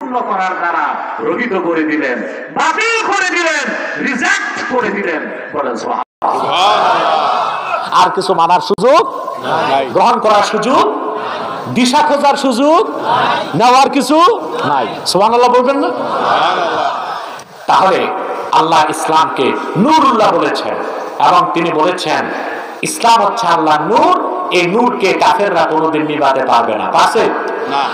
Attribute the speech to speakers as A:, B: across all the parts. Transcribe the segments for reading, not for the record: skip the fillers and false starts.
A: পরিপূর্ণ করার দ্বারা রহিত করে দিলেন, বাতিল করে দিলেন, রিজেক্ট করে দিলেন। বলেন সুবহানাল্লাহ।
B: আর কিছু মানার সুযোগ নাই, গ্রহণ করার সুযোগ, দিশা খোঁজার সুযোগ নেওয়ার কিছু নাই। সুবহানাল্লাহ বলবেন না? তাহলে আল্লাহ ইসলামকে নূরুল্লাহ বলেছেন এবং তিনি বলেছেন ইসলাম হচ্ছে আল্লাহর নূর। এই নূরকে কাফেররা কোনোদিন নিভাতে পারবে না, পারছে না।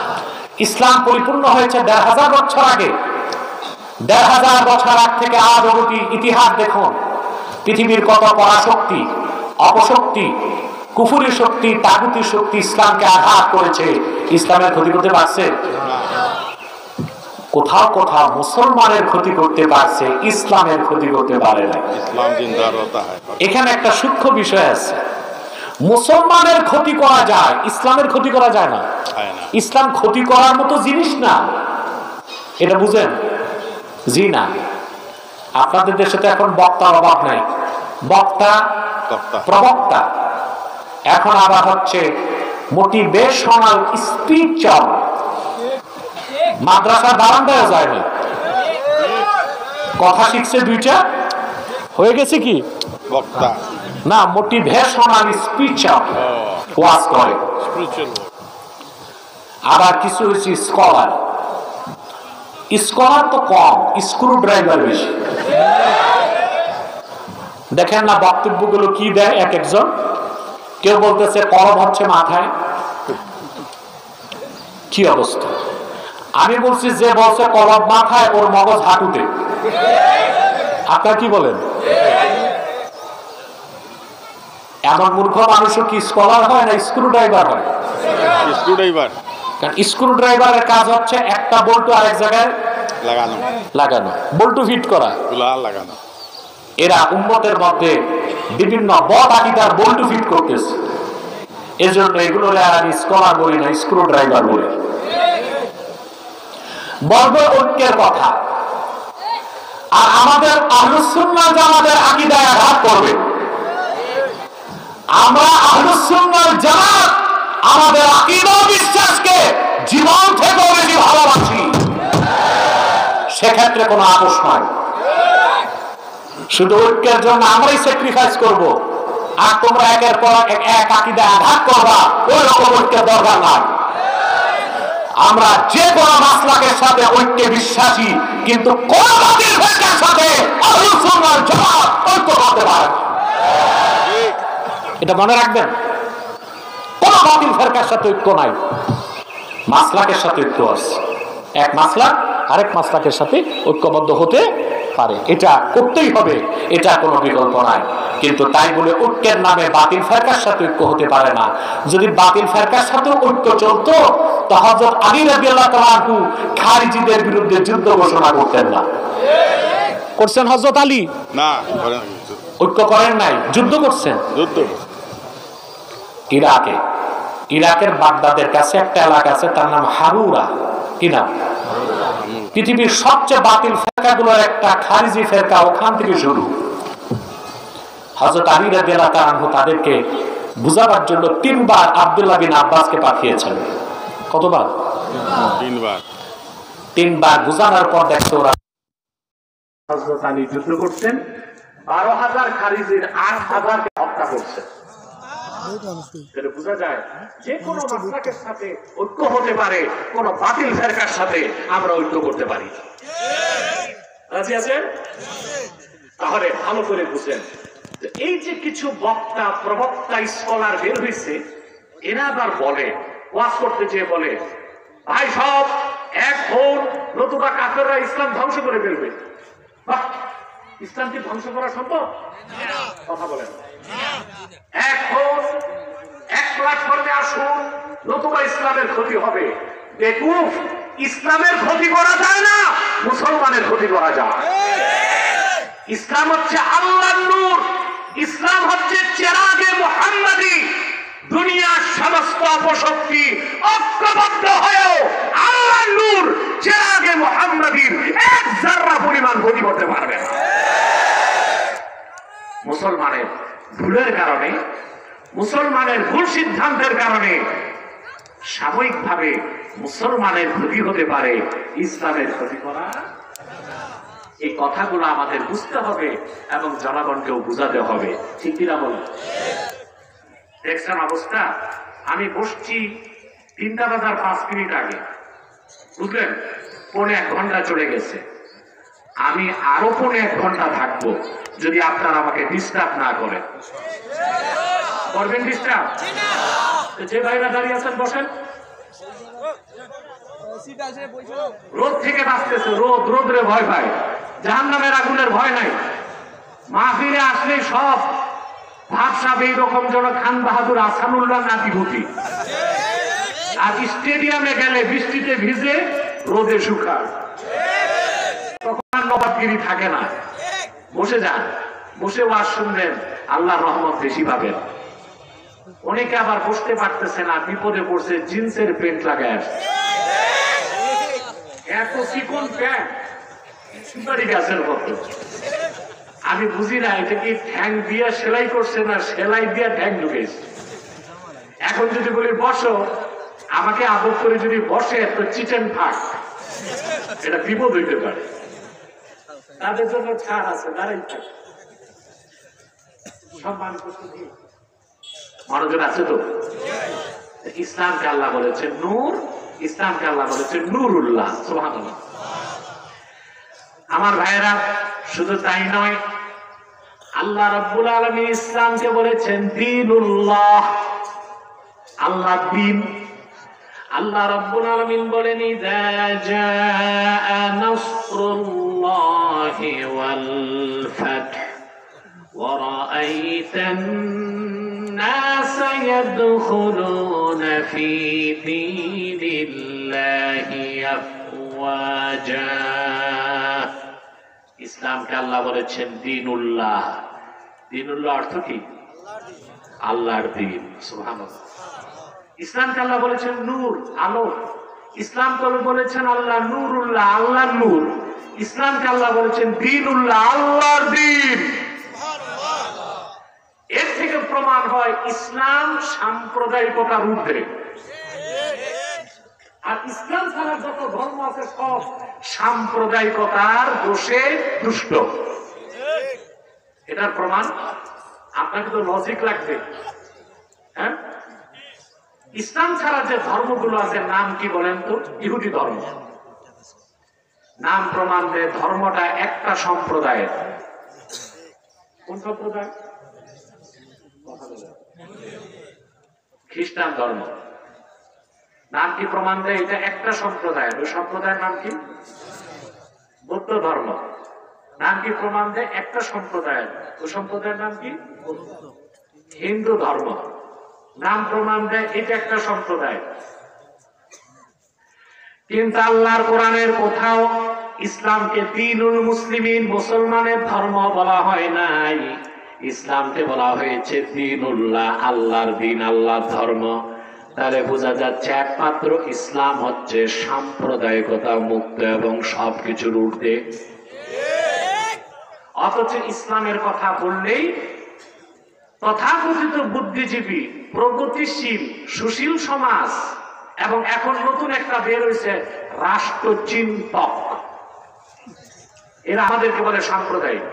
B: ইসলাম পরিপূর্ণ হয়েছে ১৫০০ বছর আগে। ১৫০০ বছর আগ থেকে আজ অবধি ইতিহাস দেখুন, পৃথিবীর কত পরাশক্তি, অপশক্তি, কুফুরি শক্তি, তাগুতি শক্তি ইসলামকে আঘাত করেছে। ইসলামের ক্ষতি করতে পারছে? কোথাও কোথাও মুসলমানের ক্ষতি করতে পারছে, ইসলামের ক্ষতি করতে পারে না। এখানে একটা সূক্ষ্ম বিষয় আছে, মুসলমানের ক্ষতি করা যায়, ইসলামের ক্ষতি করা যায় না। ইসলাম ক্ষতি করার মতো জিনিস না, এটা বুঝেন? জি না। আপনাদের দেশে তো এখন বক্তার অভাব নাই, বক্তা প্রবক্তা, এখন আবার হচ্ছে মোটিভেশনাল স্পিচার। মাদ্রাসার বারান্দায় যায় না, কথা শিখছে দুইটা, হয়ে গেছে কি বক্তা না, মোটিভেশনাল স্পিচার ওয়াজ করে। আবার কিছু হচ্ছে স্কলার। স্কলার তো কম, স্ক্রু ড্রাইভার বেশি। দেখেন না বক্তব্যগুলো কি দেয় এক একজন। কেউ বলতেছে কলম হচ্ছে মাথায়, কি অবস্থা। আমি বলছি যে বলছে কলম মাথায়, ওর মগজ হাঁটুতে। আপনার কি বলেন? এমন মূর্খ মানুষও কি স্কলার হয় না স্ক্রু ড্রাইভার হয়? Screw driver. কারণ স্ক্রু ড্রাইভারের কাজ হচ্ছে একটা বল্টু আরেক জায়গায় লাগানো, বল্টু ফিট করা, লাগানো। এরা উম্মতের মধ্যে বিভিন্ন বদ আকীদার বল্টু ফিট করতেছে। এজন্য এগুলো আমি স্কলার বলি না, স্ক্রু ড্রাইভার বলি। বলবো ঐক্যের কথা। আর আমাদের আহলুস সুন্নাহ জামাতের আকীদায় আঘাত করবে। আমরা আহলুস সুন্নাহ জামাত আমাদের আকীদা বিশ্বাসকে জীবন থেকেও বেশি ভালোবাসি, সেক্ষেত্রে কোনো আপোষ নাই। শুধু ঐক্যের জন্য আমরাই স্যাক্রিফাইস করব, আর তোমরা একের পর এক আকীদায় আঘাত করবা, ওই রকম ঐক্যের দরকার নাই। আমরা যে কোনো মাসলাকের সাথে ঐক্যে বিশ্বাসী, কিন্তু কোন বাতিল ফিরকার সাথে আহলুস সুন্নাহ জামাত ঐক্য করতে পারে না। এটা মনে রাখবেন, কোন বাতিল ফিরকার সাথে ঐক্য নাই, মাসলাকের সাথে ঐক্য আছে। এক মাসলাক আরেক মাসলাকের সাথে ঐক্যবদ্ধ হতে পারে, এটা করতেই হবে, এটা কোনো বিকল্প নাই। কিন্তু তাই বলে ঐক্যের নামে বাতিল ফিরকার সাথে ঐক্য হতে পারে না। যদি বাতিল ফিরকার সাথে ঐক্য চলতো তো হযরত আলী রাদিয়াল্লাহু তাআলা আনহু খারিজিদের বিরুদ্ধে যুদ্ধ ঘোষণা করতেন না। করছেন হযরত আলী? না, ঐক্য করেন নাই, যুদ্ধ করছেন। যুদ্ধ ইরাকে, ইরাকের বাগদাদের কাছে একটা এলাকা আছে, তার নাম হারুরা। কি নাম? পৃথিবীর সবচেয়ে বাতিল ফিরকাগুলোর একটা খারিজি ফিরকা ওখান থেকে শুরু। হযরত আলী রাদিয়াল্লাহু তাআলা আনহু তাদেরকে বুঝাবার জন্য 3 বার আব্দুল্লাহ বিন আব্বাসকে পাঠিয়েছেন। কতবার? 3 বার। 3 বার বুঝানোর পর দেখতো ওরা হযরত আলী যুদ্ধ করছেন, 12,000 খারিজির 8,000 কে হত্যা করছেন। এটা বোঝা যায় যে কোনো মাসলাকের সাথে ঐক্য হতে পারে, কোন বাতিল ফিরকার সাথে আমরা ঐক্য করতে পারি। রাজি আছেন? তাহলে ভালো করে বুঝেন, এই যে কিছু বক্তা প্রবক্তা স্কলার বের হয়েছে, এরা আবার বলে, ওয়াজ করতে চেয়ে বলে, ভাই সব এক হন, নতুবা কাফেররা ইসলাম ধ্বংস করে ফেলবে। ইসলাম কি ধ্বংস করা সম্ভব? কথা বলেন। এক হন, এক প্ল্যাটফর্মে আসুন, নতুবা ইসলামের ক্ষতি হবে। বেকুফ, ইসলামের ক্ষতি করা যায় না, মুসলমানের ক্ষতি করা যায়। ইসলাম হচ্ছে আল্লাহর নূর, ইসলাম হচ্ছে চেরাগে মুহাম্মাদি। দুনিয়ার সমস্ত অপশক্তি ঐক্যবদ্ধ হয়েও আল্লাহর নূর চেরাগে মুহাম্মাদির এক যারা পরিমাণ ক্ষতি করতে পারবে না। মুসলমানের ভুলের কারণে, মুসলমানের ভুল সিদ্ধান্তের কারণে সাময়িকভাবে
A: মুসলমানের ক্ষতি হতে পারে, ইসলামের ক্ষতি করা। এই কথাগুলো আমাদের বুঝতে হবে এবং জনগণকেও বুঝাতে হবে, ঠিক কিনা বলুন? দেখছেন অবস্থা? আমি বসছি 3টা বাজার 5 মিনিট আগে, বুঝলেন? 1.5 ঘন্টা চলে গেছে। আমি আরো 1.5 ঘন্টা থাকবো যদি আপনারা আমাকে ডিস্টার্ব না করেন। করবেন ডিস্টার্ব? যে ভাইরা দাঁড়িয়ে আছেন বসেন। রোদ থেকে বাঁচতেছে, রোদ্রে ভয় পায়, জাহান্নামের আগুনের ভয় নাই। মাহফিলে আসলে সব ভাবসাব এইরকম যেন খান বাহাদুর আসানুল্লাহ নাতিভূতি। আর স্টেডিয়ামে গেলে বৃষ্টিতে ভিজে রোদে শুকায়, তখন আর নবাবগিরি থাকে না। বসে যান, বসে ওয়াজ শুনলেন, আল্লাহর রহমত বেশি পাবেন। অনেকে আবার বসতে পারতেছে না, বিপদে পড়ছে, জিন্সের প্যান্ট লাগায় আসছে। এত চিকন প্যান্ট সুপারি গাছের মতো। আমি বুঝি না এটা কি ঠ্যাং দিয়ে সেলাই করছে না সেলাই দিয়ে ঠ্যাং ঢুকেছে। এখন যদি বলি বসো, আমাকে আদর করে যদি বসে তো চিটেন ফাঁক, এটা বিপদ হইতে পারে। তাদের জন্য ছাড় আছে, দাঁড়াই থাকে। সম্মান করতে দিয়ে মনোযোগ আছে তো? ইসলামকে আল্লাহ বলেছে নূর, ইসলামকে আল্লাহ বলেছে নূরুল্লাহ। সুবহানাল্লাহ। আমার ভাইয়েরা, শুধু তাই নয়, আল্লাহ রাব্বুল আলামিন ইসলামকে বলেছেন দীনুল্লাহ, আল্লাহ দ্বীন। আল্লাহ রাব্বুল আলামিন বলেন ইযা জাআ নাসরুল্লাহি ওয়াল ফাth ওয়া রাআইতান নাসা ইয়াদখুলুনা ফি দীনিল্লাহি আফওয়াজা। ইসলামকে আল্লাহ বলেছেন দীনুল্লাহ। দীনুল্লাহ অর্থ কি? আল্লাহর দ্বীন। সুবহানাল্লাহ। ইসলামকে আল্লাহ বলেছেন নূর, আলো। ইসলামকে বলেছেন আল্লাহ নূরুল্লাহ, আল্লাহর নূর। ইসলামকে আল্লাহ বলেছেন দীনুল্লাহ, আল্লাহর দ্বীন। এর থেকে প্রমাণ হয় ইসলাম সাম্প্রদায়িকতার ঊর্ধ্বে। আর ইসলাম ছাড়া যত ধর্ম আছে সব সাম্প্রদায়িকতার দোষে দুষ্ট। এটার প্রমাণ আপনাকে তো লজিক লাগবে। হ্যাঁ, ইসলাম ছাড়া যে ধর্মগুলো আছে নাম কি বলেন তো? ইহুদি ধর্ম। নাম প্রমাণ দেয় ধর্মটা একটা সম্প্রদায়ের। কোন সম্প্রদায়? খ্রিস্টান ধর্ম। নাম কি প্রমাণ দেয় এটা একটা সম্প্রদায়ের? ওই সম্প্রদায়ের নাম কি? বৌদ্ধ ধর্ম। নাম কি প্রমাণ দেয় একটা সম্প্রদায়ের? ওই সম্প্রদায়ের নাম কি? হিন্দু ধর্ম। নাম প্রমাণ দেয় এটা একটা সম্প্রদায়। কিন্তু আল্লাহর কোরআনের কোথাও ইসলামকে দীনুল মুসলিমিন, মুসলমানের ধর্ম বলা হয় নাই। ইসলামকে বলা হয়েছে দীনুল্লাহ, আল্লাহর দ্বীন, আল্লাহর ধর্ম। তাহলে বোঝা যাচ্ছে একমাত্র ইসলাম হচ্ছে সাম্প্রদায়িকতা মুক্ত এবং সবকিছুর ঊর্ধ্বে। অথচ ইসলামের কথা বললেই তথাকথিত বুদ্ধিজীবী, প্রগতিশীল, সুশীল সমাজ এবং এখন নতুন একটা বের হয়েছে রাষ্ট্রচিন্তক, এরা আমাদেরকে বলে সাম্প্রদায়িক।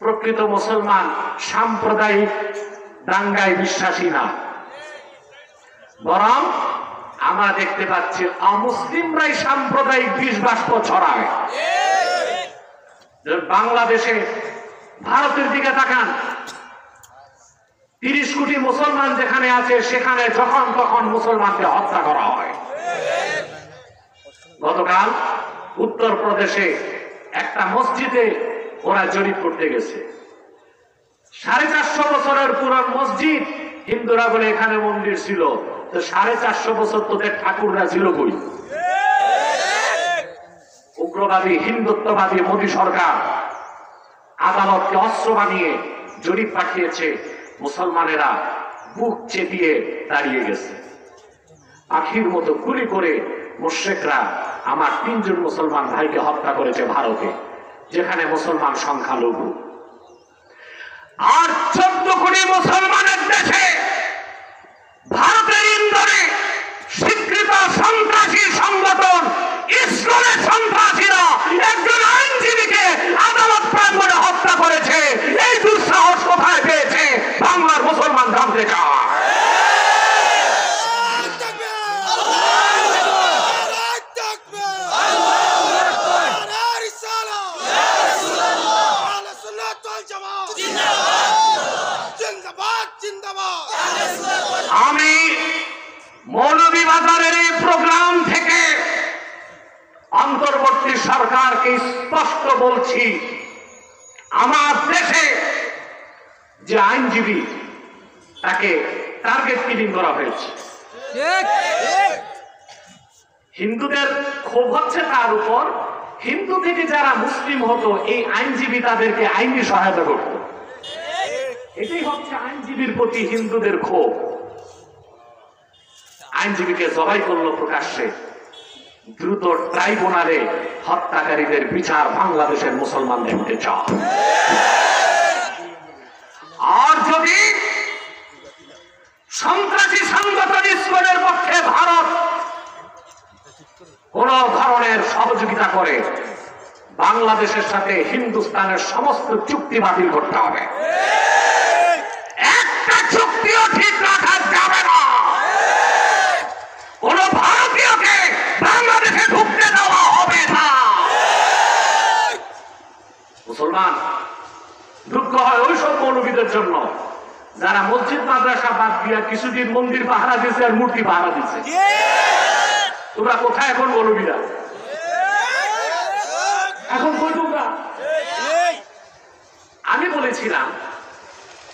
A: প্রকৃত মুসলমান সাম্প্রদায়িক দাঙ্গায় বিশ্বাসী না, বরং আমরা দেখতে পাচ্ছি অমুসলিমরাই সাম্প্রদায়িক বিষ বাষ্প ছড়ায়। বাংলাদেশে, ভারতের দিকে তাকান, 30 কোটি মুসলমান যেখানে আছে সেখানে যখন তখন মুসলমানকে হত্যা করা হয়। গতকাল উত্তরপ্রদেশে একটা মসজিদে ওরা জরিপ করতে গেছে। 450 বছরের পুরান মসজিদ। হিন্দুরা বলে এখানে মন্দির ছিল, তো 450 বছর তোদের ঠাকুররা ছিল কই? উগ্রবাদী হিন্দুত্ববাদী মোদী সরকার আদালতকে অস্ত্র বানিয়ে জরিপ পাঠিয়েছে। মুসলমানেরা বুক চেপিয়ে দাঁড়িয়ে গেছে। পাখির মতো গুলি করে মুশরিকরা আমার 3 জন মুসলমান ভাইকে হত্যা করেছে ভারতে, যেখানে মুসলমান সংখ্যালঘু। আর 14 কোটি মুসলমানের দেশে ভারতের ইন্দোরে স্বীকৃত সন্ত্রাসী সংগঠন ইসলামের সন্ত্রাসীরা একজন আইনজীবীকে আদালত প্রাঙ্গণে হত্যা করেছে। এই দুঃসাহস কোথায় পেয়েছে বাংলার মুসলমান জানতে চায়। আমি মৌলভীবাজারের এই প্রোগ্রাম থেকে অন্তর্বর্তী সরকারকে স্পষ্ট বলছি, আমার দেশে যে আইনজীবী তাকে টার্গেট কিলিং করা হয়েছে। হিন্দুদের ক্ষোভ হচ্ছে তার উপর, হিন্দু থেকে যারা মুসলিম হতো এই আইনজীবী তাদেরকে আইনি সহায়তা করত। এটাই হচ্ছে আইনজীবীর প্রতি হিন্দুদের ক্ষোভ। আইনজীবীকে জবাই করলো প্রকাশ্যে। দ্রুত ট্রাইব্যুনালে হত্যাকারীদের বিচার বাংলাদেশের মুসলমান দেখতে চায়। আর যদি সন্ত্রাসী সংগঠন ইসকনের পক্ষে ভারত কোন ধরনের সহযোগিতা করে, বাংলাদেশের সাথে হিন্দুস্তানের সমস্ত চুক্তি বাতিল করতে হবে। একটা চুক্তিও ঠিক রাখা যাবে না। কোন ভারতীয়কে বাংলাদেশে ঢুকতে দেওয়া হবে না। মুসলমান দুঃখ হয় ওইসব মৌলবীদের জন্য যারা মসজিদ মাদ্রাসা বাদ দিয়া কিছুদিন মন্দির পাহারা দিচ্ছে আর মূর্তি পাহারা দিচ্ছে। তোমরা কোথায় এখন মৌলবীরা? এখন কই তোমরা? আমি বলেছিলাম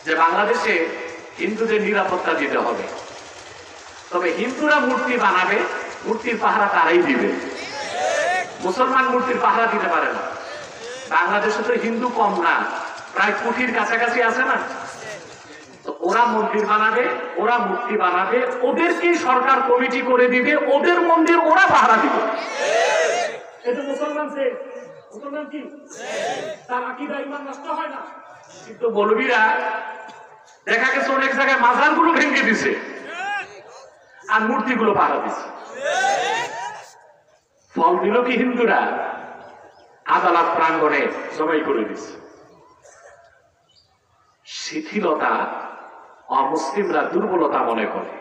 A: যে বাংলাদেশে হিন্দুদের নিরাপত্তা দিতে হবে, তবে হিন্দুরা মূর্তি বানাবে, মূর্তির পাহারা তারাই দিবে। মুসলমান মূর্তির পাহারা দিতে পারে না। বাংলাদেশে তো হিন্দু কম না, প্রায় কোটির কাছাকাছি আছে না। তো ওরা মন্দির বানাবে, ওরা মূর্তি বানাবে, ওদেরকেই সরকার কমিটি করে দিবে, ওদের মন্দির ওরা পাহারা দিবে। এটা মুসলমান সে মুসলমান কি তার আকীদা ঈমান নষ্ট হয় না। কিন্তু মৌলবীরা দেখা গেছে অনেক জায়গায় মাজারগুলো ভেঙে দিছে আর মূর্তিগুলো পাহারা দিছে। ফল দিল কি হিন্দুরা? আদালত প্রাঙ্গণে জবাই করে দিছে। শিথিলতা অমুসলিমরা দুর্বলতা মনে করে।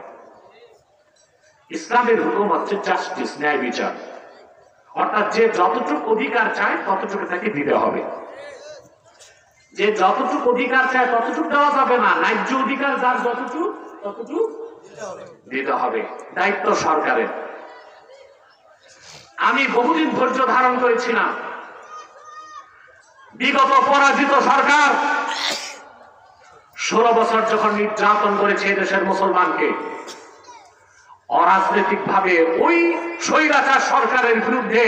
A: ইসলামের হুকুম হচ্ছে জাস্টিস, ন্যায় বিচার। অর্থাৎ যে যতটুকু অধিকার চায় ততটুকু তাকে দিতে হবে। যে যতটুকু অধিকার চায় ততটুকু দেওয়া যাবে না। ন্যায্য অধিকার যার যতটুকু ততটুকু দিতে হবে। দায়িত্ব সরকারের। আমি বহুদিন ধৈর্য ধারণ করেছিলাম। বিগত পরাজিত সরকার 16 বছর যখন নির্যাতন করেছে দেশের মুসলমানকে, অরাজনৈতিক ভাবে ওই স্বৈরাচার সরকারের বিরুদ্ধে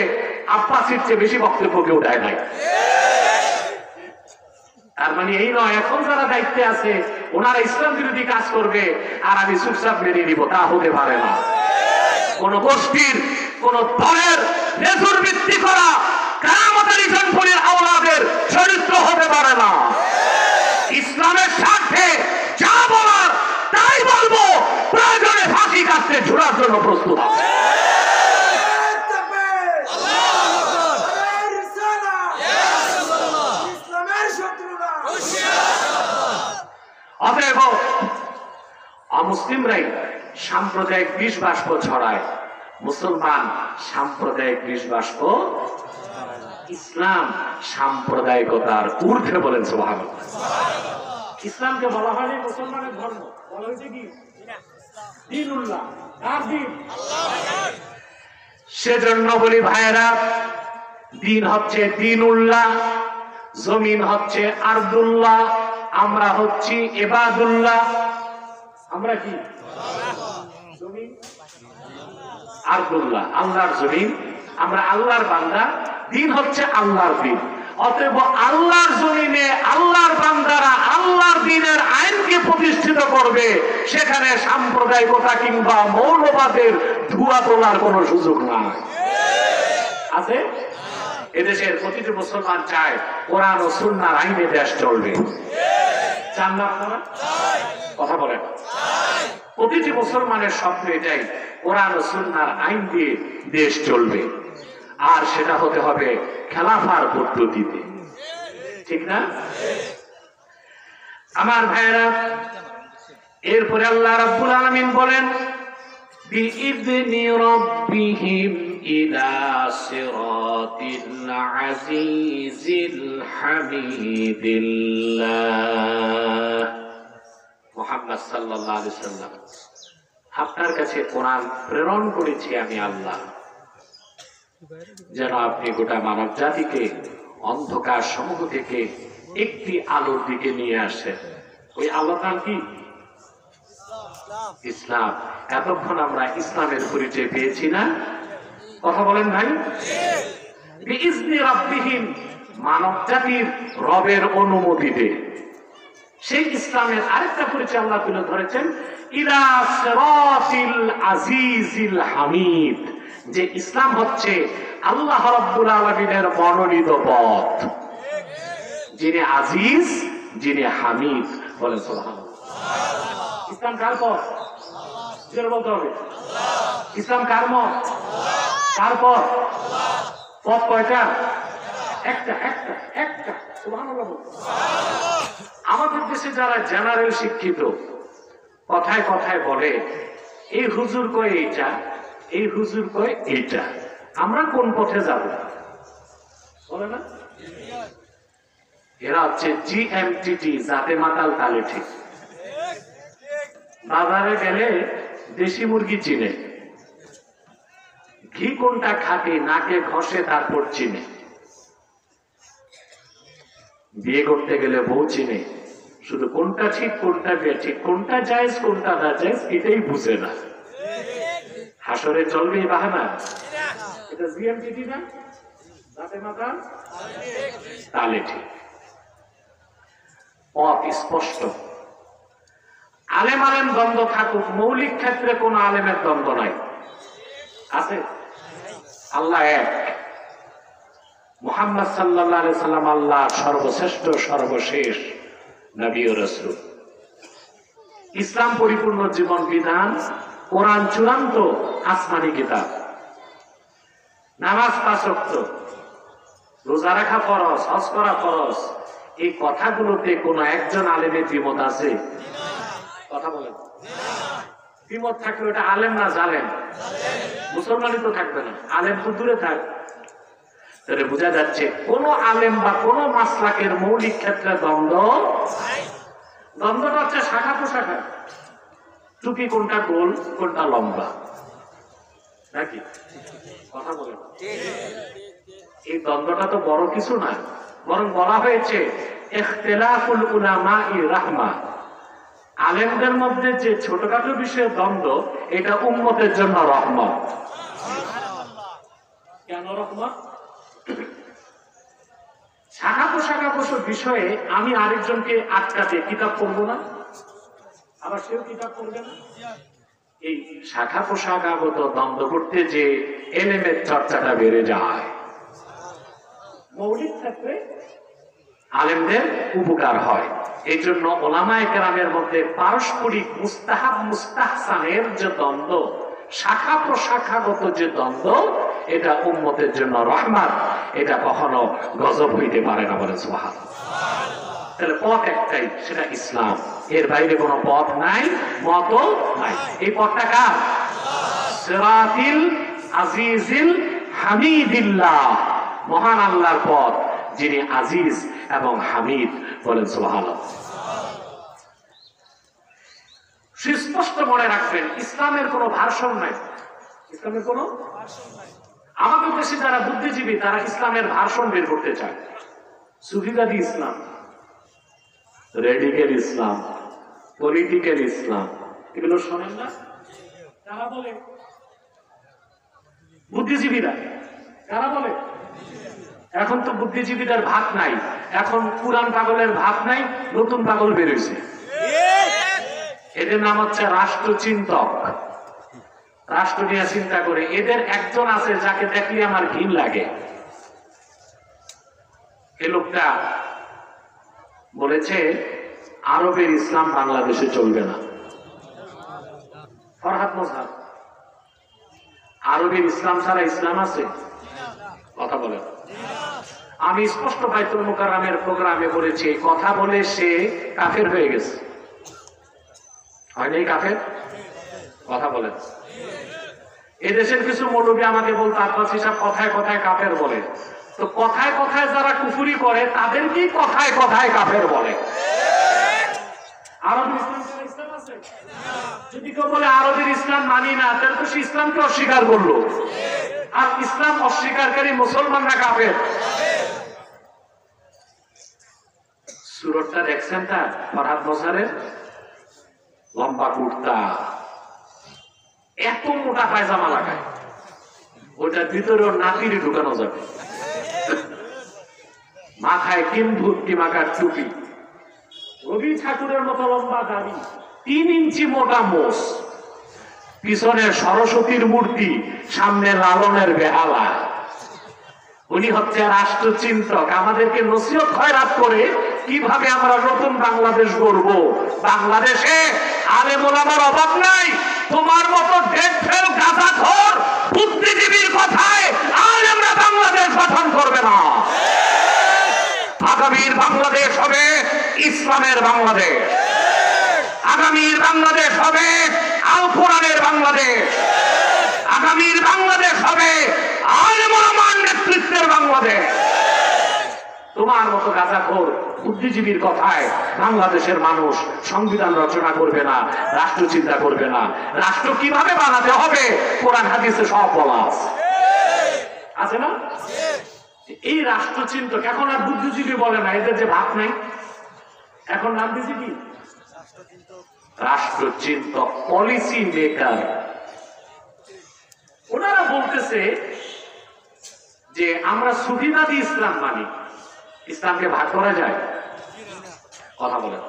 A: আব্বাসীর চেয়ে বেশি বক্তব্য কেউ দেয় নাই। তার মানে এই নয় এখন যারা দায়িত্বে আছে ওনারা ইসলাম বিরোধী কাজ করবে আর আমি চুপচাপ মেনে নিব, তা হতে পারে না। কোন গোষ্ঠীর কোন দলের নেজুর ভিত্তি করা কারামতের ইসলামপুরের আওলাদের চরিত্র হতে পারে না। ইসলামের স্বার্থে যা বলার তাই বলবো, প্রয়োজনে ফাঁসি কাটতে ঝুলার জন্য প্রস্তুত আছে। অতএব অমুসলিমরাই সাম্প্রদায়িক বিষ বাষ্প ছড়ায়, মুসলমান সাম্প্রদায়িক বিষ বাষ্প। ইসলাম সাম্প্রদায়িকতার ঊর্ধ্বে, বলেন সুবহানাল্লাহ। ইসলামকে বলা হয়নি মুসলমানের ধর্ম, বলা হয়েছে কি দ্বীনুল্লাহ। কার দ্বীন? সেজন্য বলি ভাইয়েরা, দিন হচ্ছে দ্বীনুল্লাহ, জমিন হচ্ছে আরদুল্লাহ, আমরা হচ্ছি ইবাদুল্লাহ। আমরা কি? জমিন আরদুল্লাহ, আল্লাহর জমিন, আমরা আল্লাহর বান্দা। দিন হচ্ছে আল্লাহর দিন। অতএব আল্লাহর জমিনে আল্লাহর বান্দারা আল্লাহর দিনের আইনকে প্রতিষ্ঠিত করবে, সেখানে সাম্প্রদায়িকতা কিংবা মৌলবাদের ধোঁয়া তোলার কোনো সুযোগ নাই। আছে? এদেশের প্রতিটি মুসলমান চায় কোরআন ও সুন্নাহর আইনে দেশ চলবে। চান না আপনারা? কথা বলেন। প্রতিটি মুসলমানের স্বপ্ন এটাই, কোরআন ও সুন্নাহর আইন দিয়ে দেশ চলবে, আর সেটা হতে হবে খেলাফার পদ্ধতিতে। ঠিক না আমার ভাইরা? এরপরে আল্লাহ রাব্বুল আলামিন বলেন বিইذনি রাব্বিহিম ইলা সিরাতিল আজিজিল হামিদিল্লাহ। মুহাম্মদ সাল্লাল্লাহু আলাইহি ওয়াসাল্লাম, আপনার কাছে কোরআন প্রেরণ করেছি আমি আল্লাহ, যেন আপনি গোটা মানব জাতিকে অন্ধকার সমূহ থেকে একটি আলোর দিকে নিয়ে আসেন। ওই আলোর নাম কি? ইসলাম। এতক্ষণ আমরা ইসলামের পরিচয় পেয়েছি না? কথা বলেন ভাই। বিইذনি রাব্বিহিম, মানব জাতির রবের অনুমতিতে। সেই ইসলামের আরেকটা পরিচয় আল্লাহ তুলে ধরেছেন, ইলা সিরাতিল আজিজিল হামিদ, যে ইসলাম হচ্ছে আল্লাহ রাব্বুল আলামিনের মনোনীত পথ। যিনি আজিজ, যিনি হামিদ। বলেন সুবহানাল্লাহ। ইসলাম কার পথ? জোরে বলতে হবে। ইসলাম কার মত? কার পথ? পথ কয়টা? একটা একটা একটা। সুবহানাল্লাহ। আমাদের দেশে যারা জেনারেল শিক্ষিত, কথায় কথায় বলে এই হুজুর কয় এইটা, এই হুজুর কয় এইটা, আমরা কোন পথে যাব? বলে না? এরা হচ্ছে জিএমটিটি, জাতে মাতাল তালে ঠিক। বাজারে গেলে দেশি মুরগি চিনে, ঘি কোনটা খাটে নাকে ঘষে তারপর চিনে, বিয়ে করতে গেলে বউ চিনে, শুধু কোনটা ঠিক কোনটা বেঠিক, কোনটা জায়েজ কোনটা না জায়েজ এটাই বুঝে না। হাসরে চলবে বাহানা। এটা জিএমটিটি না, জাতে মাতাল তালে ঠিক। পথ স্পষ্ট। আলেম আলেম দ্বন্দ্ব থাকুক, মৌলিক ক্ষেত্রে কোন আলেমের দ্বন্দ্ব নাই। আছে? আল্লাহ এক। মুহাম্মদ সাল্লাল্লাহু আলাইহি সাল্লাম আল্লাহ সর্বশ্রেষ্ঠ সর্বশেষ নবী ও রাসূল। ইসলাম পরিপূর্ণ জীবন বিধান, কোরআন চূড়ান্ত আসমানী কিতাব। নামাজ ৫ ওয়াক্ত, রোজা রাখা ফরজ, হজ করা ফরজ। এই কথাগুলোতে কোন একজন আলেমের দ্বিমত আছে? কথা বলেন। দ্বিমত থাকলে ওটা আলেম না জালেম? মুসলমানই তো থাকবে না, আলেম তো দূরে থাক। তাহলে বোঝা যাচ্ছে কোন আলেম বা কোন মাসলাকের মৌলিক ক্ষেত্রে দ্বন্দ্ব। দ্বন্দ্বটা হচ্ছে শাখা প্রশাখা। টুপি কোনটা গোল কোনটা লম্বা, নাকি? কথা বলেন। এই দ্বন্দ্বটা তো বড় কিছু না, বরং বলা হয়েছে ইখতিলাফুল উলামাই রাহমা। আলেমদের মধ্যে যে ছোটখাটো বিষয়ে দ্বন্দ্ব, এটা উম্মতের জন্য রহমত। কেন রহমত? শাখা প্রশাখা বিষয়ে আমি আরেকজনকে আটকাতে কিতাব পড়বো না, আবার সেও কিতাব পড়বে না। এই শাখা প্রশাখাগত দ্বন্দ্ব করতে যে এলেমের চর্চাটা বেড়ে যায়, মৌলিক ক্ষেত্রে আলেমদের উপকার হয়। এই জন্য ওলামায়ে কেরামের মধ্যে পারস্পরিক মুস্তাহাব মুস্তাহসানের যে দ্বন্দ্ব, শাখা প্রশাখাগত যে দ্বন্দ্ব, এটা উম্মতের জন্য রহমত। এটা কখনো গজব হইতে পারে না। বলে সুবহানাল্লাহ। তাহলে পথ একটাই, সেটা ইসলাম। এর বাইরে কোনো পথ নাই, মত নাই। এই পথটা কার? সিরাতিল আজিজিল হামিদিল্লাহ, মহান আল্লাহর পথ, যিনি আজিজ এবং হামিদ। বলেন সুবহানাল্লাহ। সুস্পষ্ট মনে রাখবেন, ইসলামের কোনো ভার্সন নাই। ইসলামের কোনো আমাদের দেশে যারা বুদ্ধিজীবী, তারা ইসলামের ভার্সন বের করতে চায়। সুফিবাদী ইসলাম, রেডিক্যাল ইসলাম, পলিটিক্যাল ইসলাম, এগুলো শোনেন না? কারা বলে? বুদ্ধিজীবীরা। কারা বলে? এখন তো বুদ্ধিজীবীদের ভাগ নাই, এখন পুরান পাগলের ভাগ নাই, নতুন পাগল বেরোইছে। এদের নাম হচ্ছে রাষ্ট্রচিন্তক। রাষ্ট্র নিয়ে চিন্তা করে। এদের একজন আছে যাকে দেখলে আমার ঘিন লাগে। এ লোকটা বলেছে আরবের ইসলাম বাংলাদেশে চলবে না। ফরহাদ মোজাহাব আরবের ইসলাম ছাড়া ইসলাম আছে? কথা বলেন। আমি স্পষ্ট বাইতুল মুকাররমের প্রোগ্রামে বলেছি, কথা বলে সে কাফের হয়ে গেছে, হয়নি কাফের? কথা বলেন। এদেশের কিছু মৌলবী আমাকে বলতো, আব্বাস হিসাব কথায় কথায় কাফের বলে। তো কথায় কথায় যারা কুফরি করে তাদেরকেই কথায় কথায় কাফের বলে। আরবের ইসলাম ছাড়া ইসলাম আছে? যদি কেউ বলে আরবের ইসলাম মানি না, তাহলে তো সে ইসলামকে অস্বীকার করলো। আর ইসলাম অস্বীকারী মুসলমানরা কাফের। সুরতটা দেখছেন? তা ফরহাদ মোশারের লম্বা কুর্তা, এত মোটা পায়জামা লাগায়, ওটার ভিতরে ওর নাতিরই ঢুকানো যাবে। মাথায় কিম্ভূতি মাকার টুপি, রবি ঠাকুরের মতো লম্বা দাড়ি, 3 ইঞ্চি মোটা মোষ, পিছনে সরস্বতীর মূর্তি, সামনে লালনের বেহালা। উনি হচ্ছে রাষ্ট্রচিন্তক, আমাদেরকে নসিহত খয়রাত করে কিভাবে আমরা নতুন বাংলাদেশ গড়ব। বাংলাদেশে আলেম ওলামার অভাব নাই। তোমার মতো ডেটফেল গাঁজাখোর বুদ্ধিজীবীর কথায় আলেমরা বাংলাদেশ গঠন করবে না। আগামীর বাংলাদেশ হবে ইসলামের বাংলাদেশ, আগামীর বাংলাদেশ হবে আল কোরআনের বাংলাদেশ, আগামীর বাংলাদেশ হবে আলেম ওলামার নেতৃত্বের বাংলাদেশ। তোমার মতো গাঁজাখোর বুদ্ধিজীবীর কথায় বাংলাদেশের মানুষ সংবিধান রচনা করবে না, রাষ্ট্র চিন্তা করবে না। রাষ্ট্র কিভাবে বানাতে হবে কোরআন হাদিসে সব বলা আছে না? এই রাষ্ট্রচিন্তক এখন আর বুদ্ধিজীবী বলে না, এদের যে ভাত নাই, এখন নাম দিয়েছে কি রাষ্ট্রচিন্তক, পলিসি মেকার। ওনারা বলতেছে যে আমরা সুফিবাদী ইসলাম মানি। ইসলামকে ভাগ করা যায়? কথা বলেন।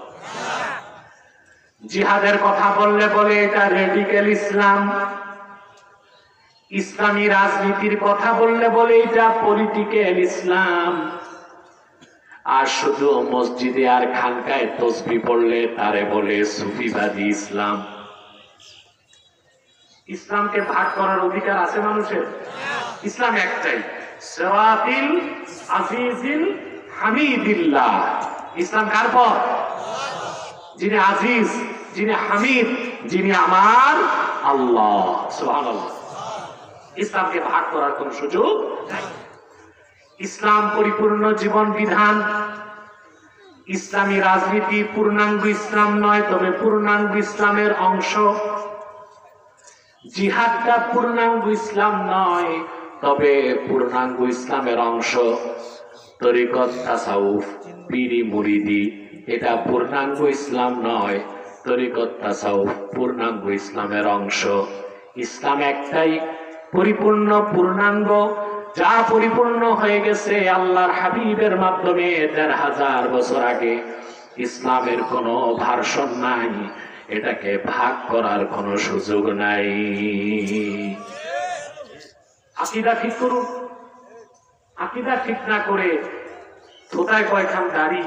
A: জিহাদের কথা বললে বলে এটা রেডিক্যাল ইসলাম। ইসলামী রাজনীতির কথা বললে বলে এটা পলিটিক্যাল ইসলাম। আর শুধু মসজিদে আর খানকায় তসবিহ পড়লে তারে বলে সুফিবাদী ইসলাম। ইসলামকে ভাগ করার অধিকার আছে মানুষের? ইসলাম একটাই, সিরাতিল আজিজিল হামিদিল্লাহ। ইসলাম কার পথ? যিনি আজিজ, যিনি হামিদ, যিনি আমার আল্লাহ। সুবহানাল্লাহ। ইসলামকে ভাগ করার কোন সুযোগ নাই। ইসলাম পরিপূর্ণ জীবন বিধান। ইসলামী রাজনীতি পূর্ণাঙ্গ ইসলাম নয়, তবে পূর্ণাঙ্গ ইসলামের অংশ। জিহাদটা পূর্ণাঙ্গ ইসলাম নয়, তবে পূর্ণাঙ্গ ইসলামের অংশ। তরিকত, তাসাউফ, পীরি মুরিদি এটা পূর্ণাঙ্গ ইসলাম নয়, তরিকত তাসাউফ পূর্ণাঙ্গ ইসলামের অংশ। ইসলাম একটাই, পরিপূর্ণ, পূর্ণাঙ্গ, যা পরিপূর্ণ হয়ে গেছে আল্লাহর হাবিবের মাধ্যমে ১৩,০০০ বছর আগে। ইসলামের কোনো ভার্সন নাই, এটাকে ভাগ করার কোনো সুযোগ নাই। আকীদা ঠিক করুন। আকীদা ঠিক না করে থোতায় কয়খান দাড়ি,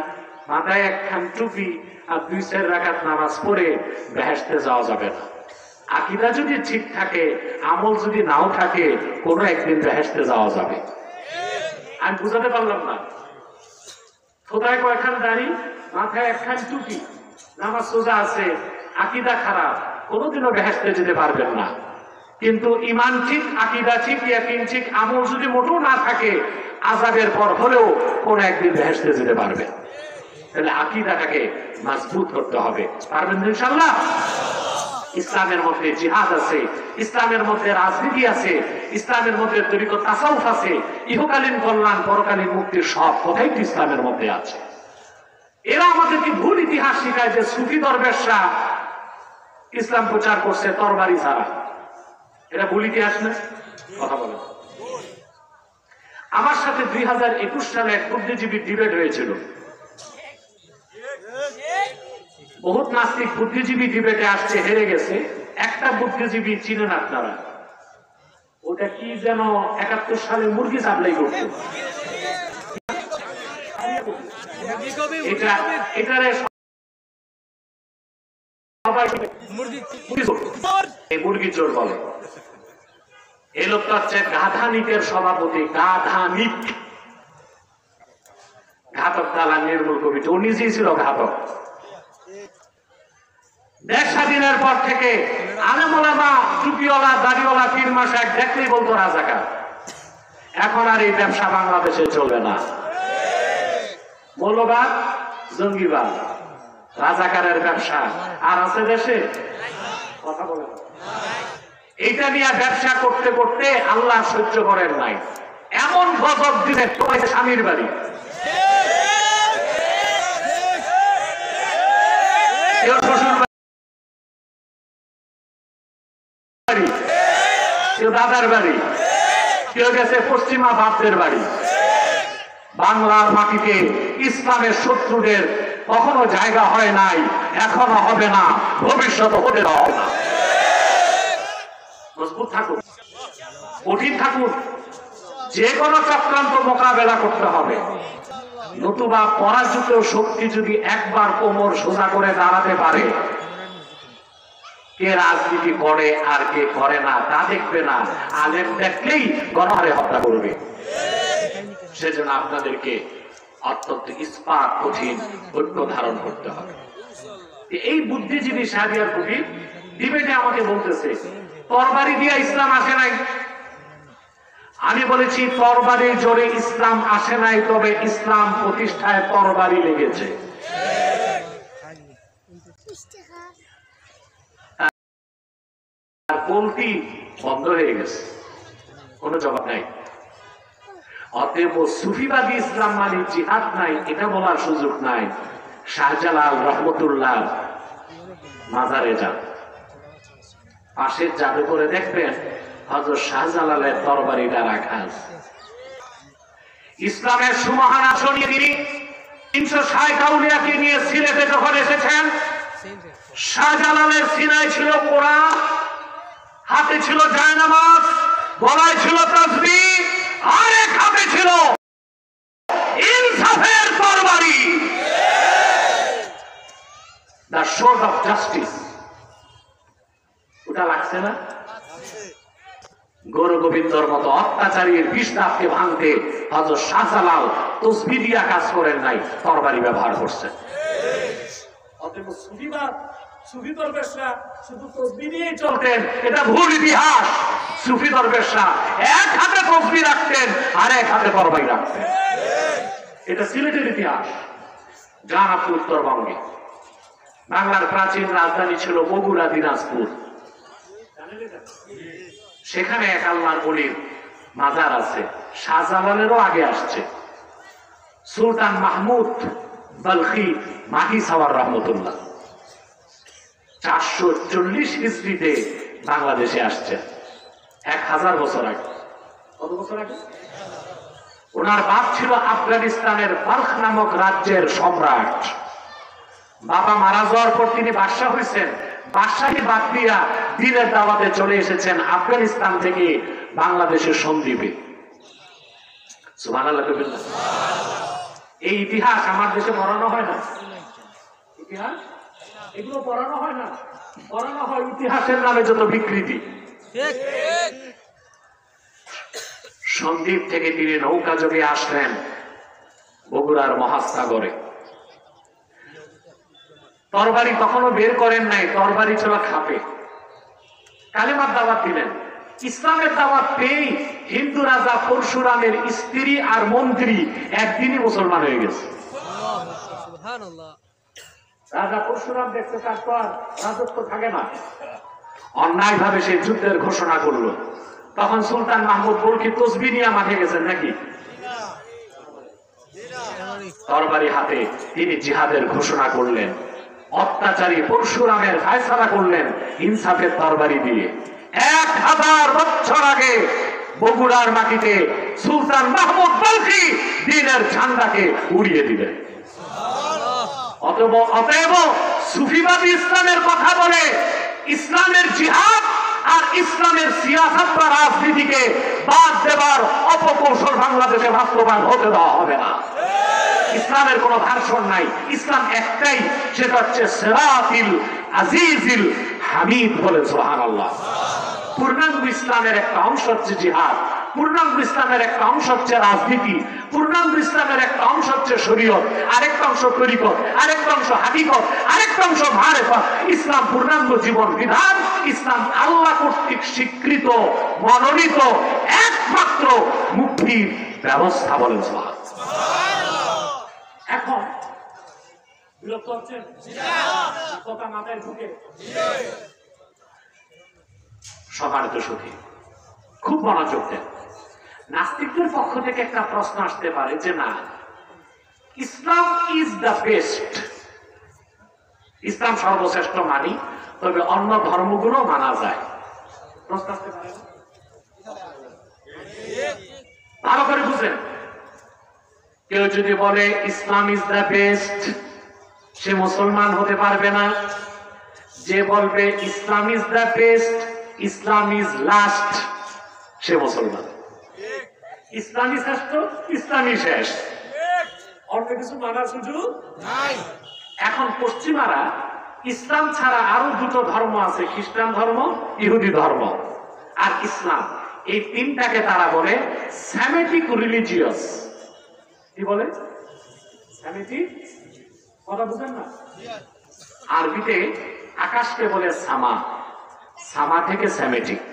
A: মাথায় একখান টুপি আর 2-4 রাকাত নামাজ পড়ে বেহেশতে যাওয়া যাবে না। আকীদা যদি ঠিক থাকে, আমল যদি নাও থাকে, কোনো একদিন বেহেশতে যাওয়া যাবে। আমি বুঝাতে পারলাম না? থোতায় কয়খান দাড়ি, মাথায় একখান টুপি, নামাজ সোজা আছে, আকীদা খারাপ, কোনোদিনও বেহেশতে যেতে পারবেন না। কিন্তু ঈমান ঠিক, আকীদা ঠিক, ইয়াকিন ঠিক, আমল যদি মোটেও না থাকে, আযাবের পর হলেও কোন একদিন বেহেশতে যেতে পারবে। তাহলে আকীদাটাকে মজবুত করতে হবে। পারবেন ইনশাআল্লাহ? ইসলামের মধ্যে জিহাদ আছে, ইসলামের মধ্যে রাজনীতি আছে, ইসলামের মধ্যে তরিকত তাসাউফ আছে, ইহকালীন কল্যাণ পরকালীন মুক্তির সব কথাই তো ইসলামের মধ্যে আছে। এরা আমাদেরকে ভুল ইতিহাস শিখায় যে সুফি দরবেশরা ইসলাম প্রচার করছে তরবারি ছাড়া। এটা ভুল ইতিহাস না? কথা বলেন। আমার সাথে 2021 সালে এক বুদ্ধিজীবী ডিবেট হয়েছিল। বহুত নাস্তিক বুদ্ধিজীবী ডিবেটে আসছে, হেরে গেছে। একটা বুদ্ধিজীবী চিনেন আপনারা, ওটা কি যেন 71 সালে মুরগি সাপ্লাই করত। এটারে সবাই মুরগি চোর বলে। এই লোকটা হচ্ছে গাধানিকের সভাপতি। গাধানিক, ঘাতক দালাল নির্মূল কমিটি। ও নিজেই ছিল ঘাতক। দেশ স্বাধীনের পর থেকে আলেম ওলামা, টুপিওয়ালা, দাড়িওয়ালা, পীর মাশায়েখ দেখলেই বলতো রাজাকার। এখন আর এই ব্যবসা বাংলাদেশে চলবে না। মৌলবাদ, জঙ্গিবাদ, রাজাকারের ব্যবসা আর আছে দেশে? কথা বলে এইটা নিয়ে ব্যবসা করতে করতে আল্লাহ সহ্য করেন নাই, এমন গজব দিলে স্বামীর বাড়ি, কেউ শ্বশুর বাড়ি, কেউ দাদার বাড়ি, কেউ গেছে পশ্চিমা বাপদের বাড়ি। বাংলার মাটিতে ইসলামের শত্রুদের কখনো জায়গা হয় নাই, এখনো হবে না, ভবিষ্যৎ হতে দেওয়া হবে না। মজবুত থাকুন, কঠিন থাকুন, যে কোনো চক্রান্ত মোকাবেলা করতে হবে। নতুবা পরাজিত শক্তি যদি একবার কোমর সোজা করে দাঁড়াতে পারে, কে রাজনীতি করে আর কে করে না তা দেখবে না, আলেম দেখলেই গণহারে হত্যা করবে। সেজন্য আপনাদেরকে অত্যন্ত ইস্পাত কঠিন ঐক্য ধারণ করতে হবে। এই বুদ্ধিজীবী শাহরিয়ার কবির ডিবেটে আমাকে বলতেছে তরবারি দিয়ে ইসলাম আসে নাই। আমি বলেছি তরবারির জোরে ইসলাম আসে নাই, তবে ইসলাম প্রতিষ্ঠায় তরবারি লেগেছে। বলতি বন্ধ হয়ে গেছে, কোনো জবাব নাই। অতএব সুফিবাদী ইসলাম মানে জিহাদ নাই এটা বলার সুযোগ নাই। শাহজালাল রহমতুল্লাহ মাজারে যান, পাশের জাদুঘরে দেখবেন হযরত শাহজালালের তরবারিটা রাখা আছে। ইসলামের সুমহান আসনে তিনি 360 আউলিয়াকে নিয়ে সিলেটে যখন এসেছেন, শাহজালালের সিনায় ছিল কোরআন, হাতে ছিল জায়নামাজ, গলায় ছিল তাসবিহ, আর এক হাতে ছিল ইনসাফের তরবারি, দা শোর্ড অফ জাস্টিস। ওটা লাগছে না? গৌর গোবিন্দর মতো অত্যাচারীর বিষ দাঁতকে ভাঙতে হযরত শাহজালাল তসবিহ দিয়া কাজ করেন নাই, তরবারি ব্যবহার করছেন। অতএব সুফিবাদ, সুফি দরবেশরা শুধু তসবিহ নিয়েই চলতেন, এটা ভুল ইতিহাস। সুফি দরবেশরা এক হাতে তসবিহ রাখতেন আর এক হাতে তরবারি রাখতেন। এটা সিলেটের ইতিহাস। যান আপনি উত্তরবঙ্গে, বাংলার প্রাচীন রাজধানী ছিল বগুড়া, দিনাজপুর। সেখানে এক আল্লাহর ওলির মাজার আছে, শাহজালালেরও আগে আসছে। সুলতান মাহমুদ বলখি মাহি সাওয়ার রহমতুল্লাহ 440 হিজরিতে বাংলাদেশে আসছে, 1000 বছর আগে। কত বছর আগে? ওনার বাপ ছিল আফগানিস্তানের বাল্খ নামক রাজ্যের সম্রাট। বাবা মারা যাওয়ার পর তিনি বাদশাহ হয়েছেন। বাদশাহী বাদ দিয়া দিনের দাওয়াতে চলে এসেছেন আফগানিস্তান থেকে বাংলাদেশের সন্দ্বীপে। সুবহানাল্লাহ। এই ইতিহাস আমার দেশে পড়ানো হয় না। ইতিহাস এগুলো পড়ানো হয় না, পড়ানো হয় ইতিহাসের নামে যত বিকৃতি। সন্দ্বীপ থেকে তিনি নৌকা যোগে আসলেন বগুড়ার মহাসাগরে। তরবারি কখনো বের করেন নাই, তরবারি ছিল খাপে। কালেমার দাওয়াত দিলেন। ইসলামের দাওয়াত পেয়েই হিন্দু রাজা পরশুরামের স্ত্রী আর মন্ত্রী একদিনই মুসলমান হয়ে গেছে। রাজা পরশুরাম দেখতে তারপর রাজত্ব থাকে না, অন্যায় ভাবে সে যুদ্ধের ঘোষণা করলো। তখন সুলতান মাহমুদ বলকি তসবিহ নিয়ে মাঠে গেছেন নাকি? তরবারি হাতে তিনি জিহাদের ঘোষণা করলেন। অত্যাচারী পরশুরামের ফায়সালা করলেন ইনসাফের তরবারি দিয়ে। 1000 বছর আগে বগুড়ার মাটিতে সুলতান মাহমুদ বলখি দ্বীনের ঝান্ডাকে উড়িয়ে দিলেন। অতএব সুফিবাদী ইসলামের কথা বলে ইসলামের জিহাদ আর ইসলামের সিয়াসত বা রাজনীতিকে বাদ দেবার অপকৌশল বাংলাদেশে বাস্তবায়ন হতে দেওয়া হবে না। ইসলামের কোন ভার্সন নাই, ইসলাম একটাই, সেটা হচ্ছে সিরাতিল আজিজিল হামিদ। বলে সুবহানাল্লাহ। পূর্ণাঙ্গ ইসলামের একটা অংশ হচ্ছে জিহাদ, পূর্ণাঙ্গ ইসলামের একটা অংশ হচ্ছে রাজনীতি, পূর্ণাঙ্গ ইসলামের একটা অংশ হচ্ছে শরীয়ত, আরেকটা অংশ তরিকত, আরেকটা অংশ হাকিকত, আরেকটা অংশ মারেফত। ইসলাম পূর্ণাঙ্গ জীবন বিধান। ইসলাম আল্লাহ কর্তৃক স্বীকৃত মনোনীত একমাত্র মুক্তির ব্যবস্থা বলেন সুবহানাল্লাহ। এখন বিরক্ত হচ্ছেন? কথা মাথায় ঢুকে? সম্মানিত সুধী, খুব মনোযোগ দেন। নাস্তিকদের পক্ষ থেকে একটা প্রশ্ন আসতে পারে যে না, ইসলাম ইজ দ্য বেস্ট, ইসলাম সর্বশ্রেষ্ঠ মানি, তবে অন্য ধর্মগুলো মানা যায়। প্রশ্ন আসতে পারে না? ভালো করে বুঝেন। কেউ যদি বলে ইসলাম ইজ দ্য বেস্ট, সে মুসলমান হতে পারবে না। যে বলবে Islam is the best, Islam is last, সে মুসলমান। ইসলামই শ্রেষ্ঠ, ইসলামই শেষ, অন্য কিছু মানার সুযোগ নাই। এখন পশ্চিমারা ইসলাম ছাড়া আরো দুটো ধর্ম আছে, খ্রিস্টান ধর্ম, ইহুদি ধর্ম আর ইসলাম। এই তিনটাকে তারা বলে সেমেটিক রিলিজিয়াস। কি বলে? সেমেটিক। কথা বুঝেন না? আরবিতে আকাশকে বলে সামা, সামা থেকে সেমেটিক,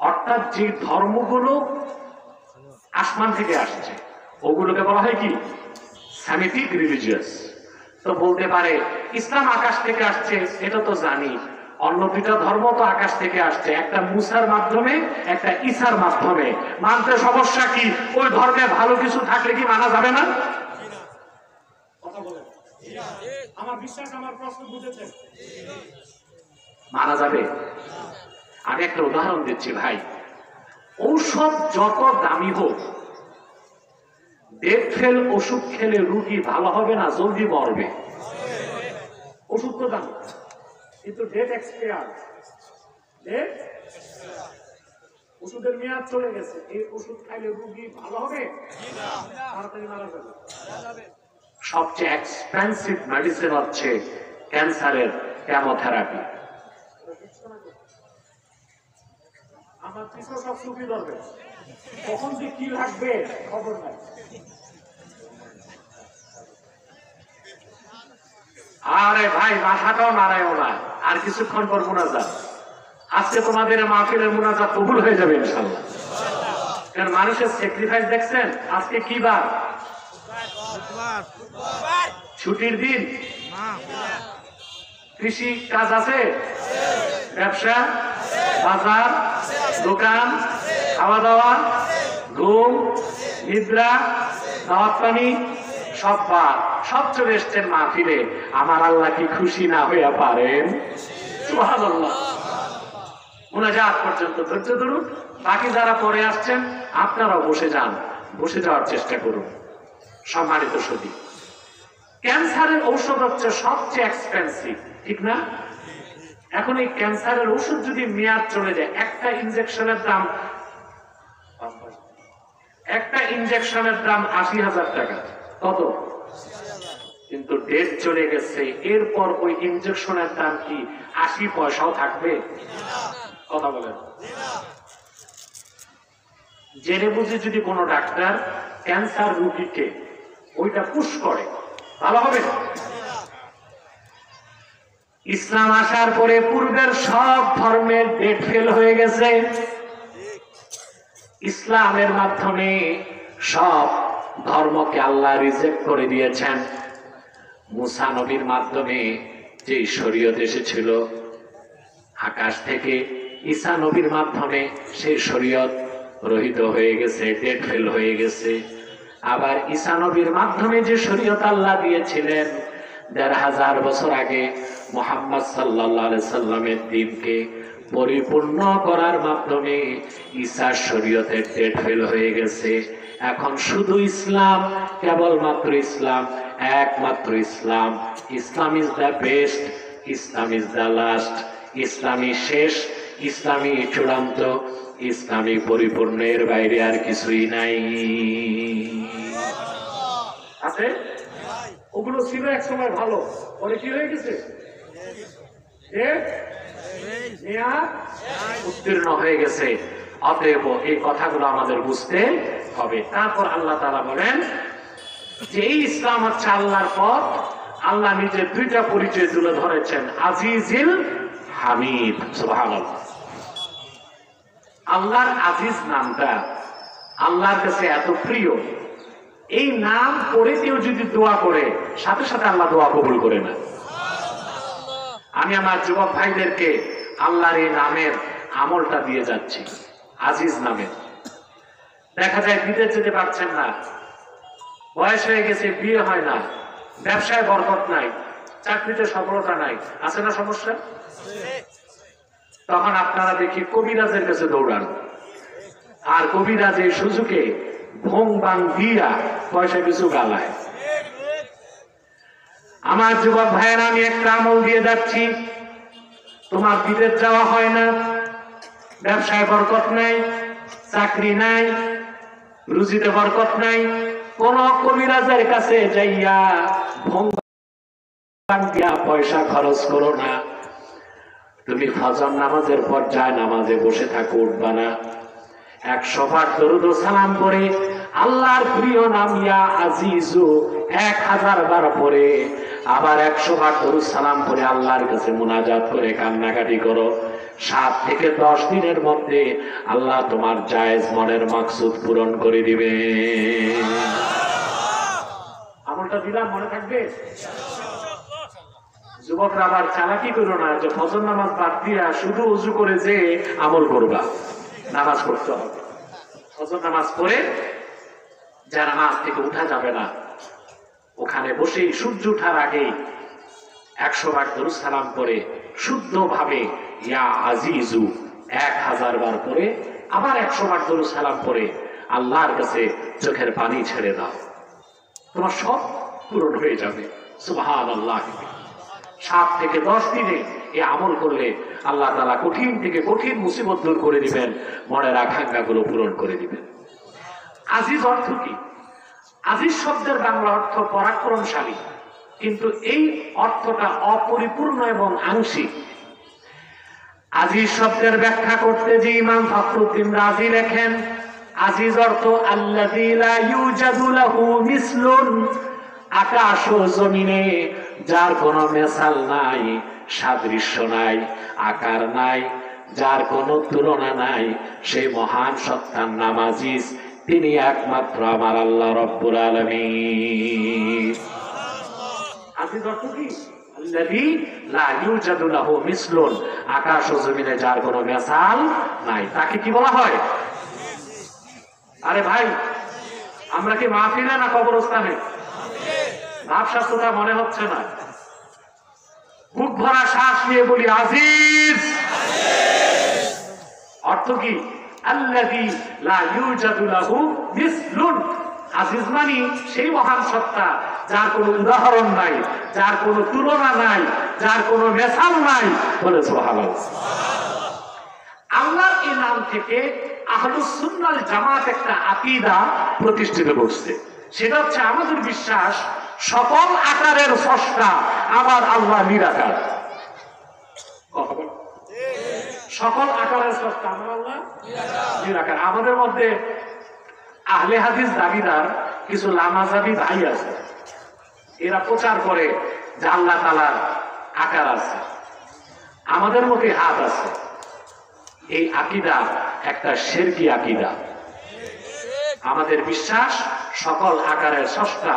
A: অর্থাৎ যে ধর্মগুলো আসমান থেকে আসছে ওগুলোকে বলা হয় কি? Semitic religious. তো বলতে পারে ইসলাম আকাশ থেকে আসছে, এটা তো জানি। অন্য দুইটা ধর্ম তো আকাশ থেকে আসছে, একটা মুসার মাধ্যমে, একটা ঈসার মাধ্যমে। মানতে সমস্যা কি? ওই ধর্মে ভালো কিছু থাকলে কি মানা যাবে না? কথা বলেন। আমার বিশ্বাস, আমার প্রশ্ন বুঝেছেন? মানা যাবে। আমি একটা উদাহরণ দিচ্ছি ভাই। ঔষধ যত দামি হোক, ডেট ফেল ওষুধ খেলে রুগী ভালো হবে না, জলদি মরবে। ওষুধ তো দামি, কিন্তু ডেট এক্সপায়ার, ওষুধের মেয়াদ চলে গেছে। এই ওষুধ খাইলে রুগী ভালো হবে? তাড়াতাড়ি মারা যাবে। সবচেয়ে এক্সপেন্সিভ মেডিসিন হচ্ছে ক্যান্সারের কেমোথেরাপি। আমার পিছনে সব সুখী ধরবে, কখন যে কি লাগবে খবর নাই। আরে ভাই, মাথাটাও নাড়ায়ও না, আর কিছুক্ষণ পর মোনাজাত। আজকে তোমাদের মাহফিলের মোনাজাত কবুল হয়ে যাবে ইনশাআল্লাহ। কারণ মানুষের স্যাক্রিফাইস দেখছেন। আজকে কি বার? ছুটির দিন। কৃষি কাজ আছে, ব্যবসা, বাজার, দোকান, খাওয়া দাওয়া, ঘুম, নিদ্রা, দাওয়াত পানি, সব বার, সব চলে এসছেন মাহফিলে। আমার আল্লাহ কি খুশি না হইয়া পারেন? সুবহানাল্লাহ। মুনাজাত পর্যন্ত ধৈর্য ধরুন। বাকি যারা পরে আসছেন আপনারাও বসে যান, বসে যাওয়ার চেষ্টা করুন। সম্মানিত সুধী, ক্যান্সারের ঔষধ হচ্ছে সবচেয়ে এক্সপেন্সিভ, ঠিক না? এখন এই ক্যান্সারের ওষুধ যদি মেয়াদ চলে যায়, একটা ইনজেকশনের দাম 80,000 টাকা। কত? কিন্তু ডেট চলে গেছে, এরপর ওই ইনজেকশনের দাম কি 80 পয়সাও থাকবে? কথা বলেন। জেনে বুঝে যদি কোনো ডাক্তার ক্যান্সার রোগীকে ওইটা পুশ করে, ভালো হবে? ইসলাম আসার পরে পূর্বের সব ধর্মের ডেট ফেল হয়ে গেছে। ইসলামের মাধ্যমে সব ধর্মকে আল্লাহ রিজেক্ট করে দিয়েছেন। মুসা নবীর মাধ্যমে যে শরীয়ত এসেছিল আকাশ থেকে, ঈসা নবীর মাধ্যমে সেই শরীয়ত রহিত হয়ে গেছে, ডেট ফেল হয়ে গেছে। আবার ঈসা নবীর মাধ্যমে যে শরীয়ত আল্লাহ দিয়েছিলেন ১৫০০ বছর আগে, মুহাম্মদ সাল্লাল্লাহু আলাইহি সাল্লামের দ্বীনকে পরিপূর্ণ করার মাধ্যমে ঈসার শরীয়তের ডেট ফেল হয়ে গেছে। এখন শুধু ইসলাম, কেবলমাত্র ইসলাম, একমাত্র ইসলাম। Islam is the best, Islam is the last. ইসলামই শেষ, ইসলামই চূড়ান্ত, ইসলামী পরিপূর্ণের বাইরে আর কিছুই নাই। আছে? ওগুলো ছিল এক সময় ভালো, পরে কি হয়ে গেছে? মেয়াদ উত্তীর্ণ হয়ে গেছে। অতএব এই কথাগুলো আমাদের বুঝতে হবে। তারপর আল্লাহ তাআলা বলেন যে এই ইসলাম হচ্ছে আল্লাহর পথ। আল্লাহ নিজের দুইটা পরিচয় তুলে ধরেছেন, আজিজিল হামিদ। সুবহানাল্লাহ। আল্লাহর আজিজ নামটা আল্লাহর কাছে এত প্রিয়, এই নাম পড়ে কেউ যদি দোয়া করে সাথে সাথে আল্লাহ দোয়া কবুল করে না। আমি আমার যুবক ভাইদেরকে আল্লাহর এই নামের আমলটা দিয়ে যাচ্ছি, আজিজ নামে। দেখা যায় বিদেশ যেতে পারছেন না, বয়স হয়ে গেছে, বিয়ে হয় না, ব্যবসায় বরকত নাই, চাকরিতে সফলতা নাই, আছে না সমস্যা? তখন আপনারা দেখি কবিরাজের কাছে দৌড়ান, আর কবিরাজ এই সুযোগে ভোং বাং দিয়া পয়সা কিছু গালায়। আমার যুবক ভাইয়েরা, আমি একটা আমল দিয়ে যাচ্ছি, তোমার বিদেশ যাওয়া হয় না, ব্যবসায় বরকত নাই, চাকরি নাই, রুজিতে বরকত নাই, কোন কবিরাজের কাছে যাইয়া ভোং বাং দিয়া পয়সা খরচ করো না। তুমি ফজর নামাজের পর যায় নামাজে বসে থাকো, উঠবা না। 100 বার দরুদ ও সালাম পড়ে আল্লাহর প্রিয় নাম ইয়া আজিজু 1000 বার পড়ে আবার 100 বার দরুদ সালাম পড়ে আল্লাহর কাছে মুনাজাত করে কান্নাকাটি করো। 7 থেকে 10 দিনের মধ্যে আল্লাহ তোমার জায়েজ মনের মাকসুদ পূরণ করে দিবে। আমলটা দিলাম, মনে থাকবে? যুবকরা আবার চালাকি করো না যে ফজর নামাজ বাদ দিয়া শুধু উজু করে যে আমল করবা। নামাজ পড়তে হবে, ফজর নামাজ পড়ে যারা নামাজ থেকে উঠা যাবে না, ওখানে বসেই সূর্য ওঠার আগেই 100 বার দরুদ সালাম করে শুদ্ধভাবে ইয়া আজিজু 1000 বার করে আবার 100 বার দরুদ সালাম করে আল্লাহর কাছে চোখের পানি ছেড়ে দাও, তোমার সব পূরণ হয়ে যাবে। সুবহানাল্লাহ। 7 থেকে 10 দিনে এই আমল করলে আল্লাহ তাআলা কঠিন থেকে কঠিন মুসিবত দূর করে দিবেন, মনের আকাঙ্ক্ষাগুলো পূরণ করে দিবেন। আজিজ অর্থ কি? আজিজ শব্দের বাংলা অর্থ পরাক্রমশালী, কিন্তু এই অর্থটা অপরিপূর্ণ এবং আংশিক। আজিজ শব্দের ব্যাখ্যা করতে যে ইমাম ফখরুদ্দীন রাজি লেখেন, আজিজ অর্থ আল্লাযী লা ইউজাদু লাহু মিসলুন, আকাশ ও জমিনে যার কোনো মেসাল নাই, সাদৃশ্য নাই, আকার নাই, যার কোনো তুলনা নাই, সেই মহান সত্তার নাম আজিজ। তিনি একমাত্র আমার আল্লাহ রব্বুল আলামিন। আজিজ অর্থ কি? আল্লাযী লা ইউজাদু লাহু মিসলুন, আকাশ ও জমিনে যার কোনো মেসাল নাই, তাকে কি বলা হয়? আরে ভাই, আমরা কি মাহফিলে না কবরস্থানে? ভাবশাস্ত্রটা মনে হচ্ছে না। বুক ভরা শ্বাস নিয়ে বলি আজিজ। অর্থ কি? আল্লাযী লা ইউজাদু লাহু মিসলুন। আজিজ মানে সেই মহান সত্তা যার কোনো উদাহরণ নাই, যার কোনো তুলনা নাই, যার কোনো মেসাল নাই। বলে সুবহানাল্লাহ। আল্লাহর এই নাম থেকে আহলুস সুন্নাহ জামাত একটা আকীদা প্রতিষ্ঠিত করছে। সেটা হচ্ছে আমাদের বিশ্বাস সকল আকারের স্রষ্টা আমার আল্লাহ নিরাকার। সকল আকারের স্রষ্টা আমার আল্লাহ নিরাকার। আমাদের মধ্যে আহলে হাদিস দাবিদার কিছু লামাযাবি ভাই আছে, এরা প্রচার করে যে আল্লাহ তাআলার আকার আছে, আমাদের মধ্যে হাত আছে। এই আকীদা একটা শিরকি আকীদা। আমাদের বিশ্বাস সকল আকারের স্রষ্টা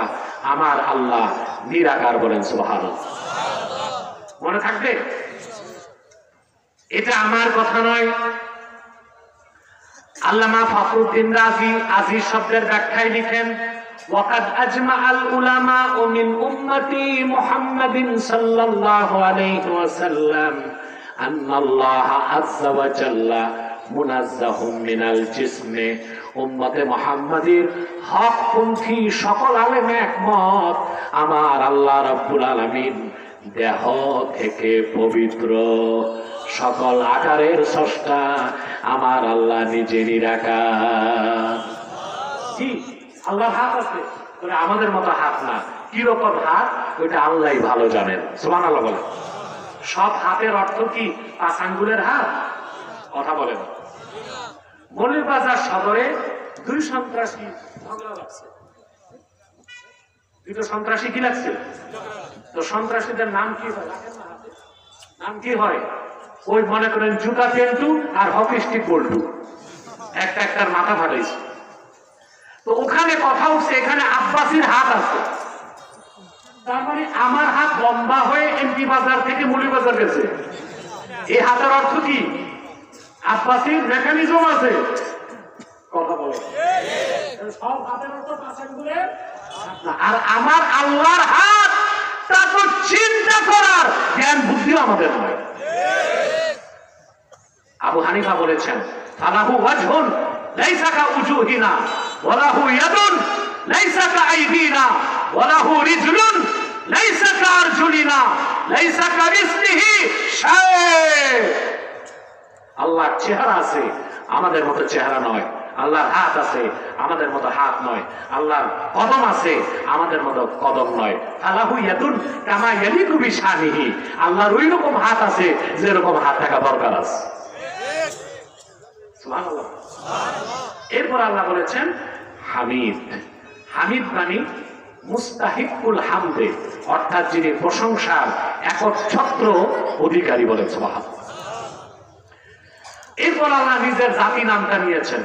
A: আমার আল্লাহ নিরাকার। বলেন সুবহানাল্লাহ। মনে থাকবে? এটা আমার কথা নয়, আল্লামা ফখরুদ্দীন রাজি আজিজ শব্দের ব্যাখ্যায় লিখেন, ওয়াকাদ আজমাআল উলামা মিন উম্মতি মুহাম্মাদিন সাল্লাল্লাহু আলাইহি ওয়াসাল্লাম আন্নাল্লাহ আযজা ওয়া জাল্লা মুনাজ্জাহুম মিনাল জিসমে। উম্মতে মুহাম্মাদীর হকপন্থী সকল আলেম একমত, আমার আল্লাহ রাব্বুল আলামিন দেহ থেকে পবিত্র। সকল আকারের স্রষ্টা আমার আল্লাহ নিজে নিরাকার। কি আল্লাহর হাত আছে? আমাদের মতো হাত না। কিরকম হাত ওইটা আল্লাহই ভালো জানেন। সুবহানাল্লাহ বলেন। সব হাতের অর্থ কি 5 আঙ্গুলের হাত? কথা বলেন। মৌলভীবাজার সদরে 2 সন্ত্রাসী ঝগড়া লাগছে। 2 সন্ত্রাসী কি লাগছে? তো সন্ত্রাসীদের নাম কি হয়? নাম কি হয়? ওই মনে করেন জুতা পেন্টু আর হকি স্টিক বল্টু, একটার মাথা ফাটাইছে। তো ওখানে কথা উঠছে এখানে আব্বাসীর হাত আছে, তার মানে আমার হাত লম্বা হয়ে এমপি বাজার থেকে মৌলভীবাজার গেছে। এই হাতের অর্থ কি? আব্বাসীর মেকানিজম আছে। কথা বলে সব হাতের অর্থ 5 আঙ্গুলের। আর আমার আল্লাহর হাত, তা তো চিন্তা করার জ্ঞান বুদ্ধিও আমাদের নয়। আবু হানিফা বলেছেন ফালাহু ওয়াজহুন লাইসা কা উজুহিনা ওয়া লাহু ইয়াদুন লাইসা কা আইদিনা ওয়া লাহু রিজলুন লাইসা কা আরজুলিনা লাইসা কা রিজলিহি শাই। আল্লাহর চেহারা আছে, আমাদের মতো চেহারা নয়। আল্লাহর হাত আছে, আমাদের মতো হাত নয়। আল্লাহর কদম আছে, আমাদের মতো কদম নয়। ফালাহু ইয়াদুন কামা ইয়ালিকু বিশানিহি। আল্লাহর ওই রকম হাত আছে যেরকম হাত থাকা দরকার আছে। সুবহানাল্লাহ। এরপর আল্লাহ বলেছেন হামিদ। হামিদ মানে মুস্তাহিকুল হামদে, অর্থাৎ যিনি প্রশংসার একচ্ছত্র অধিকারী বলেন সুবহানাল্লাহ। এরপর আল্লাহ নিজের জাতি নামটা নিয়েছেন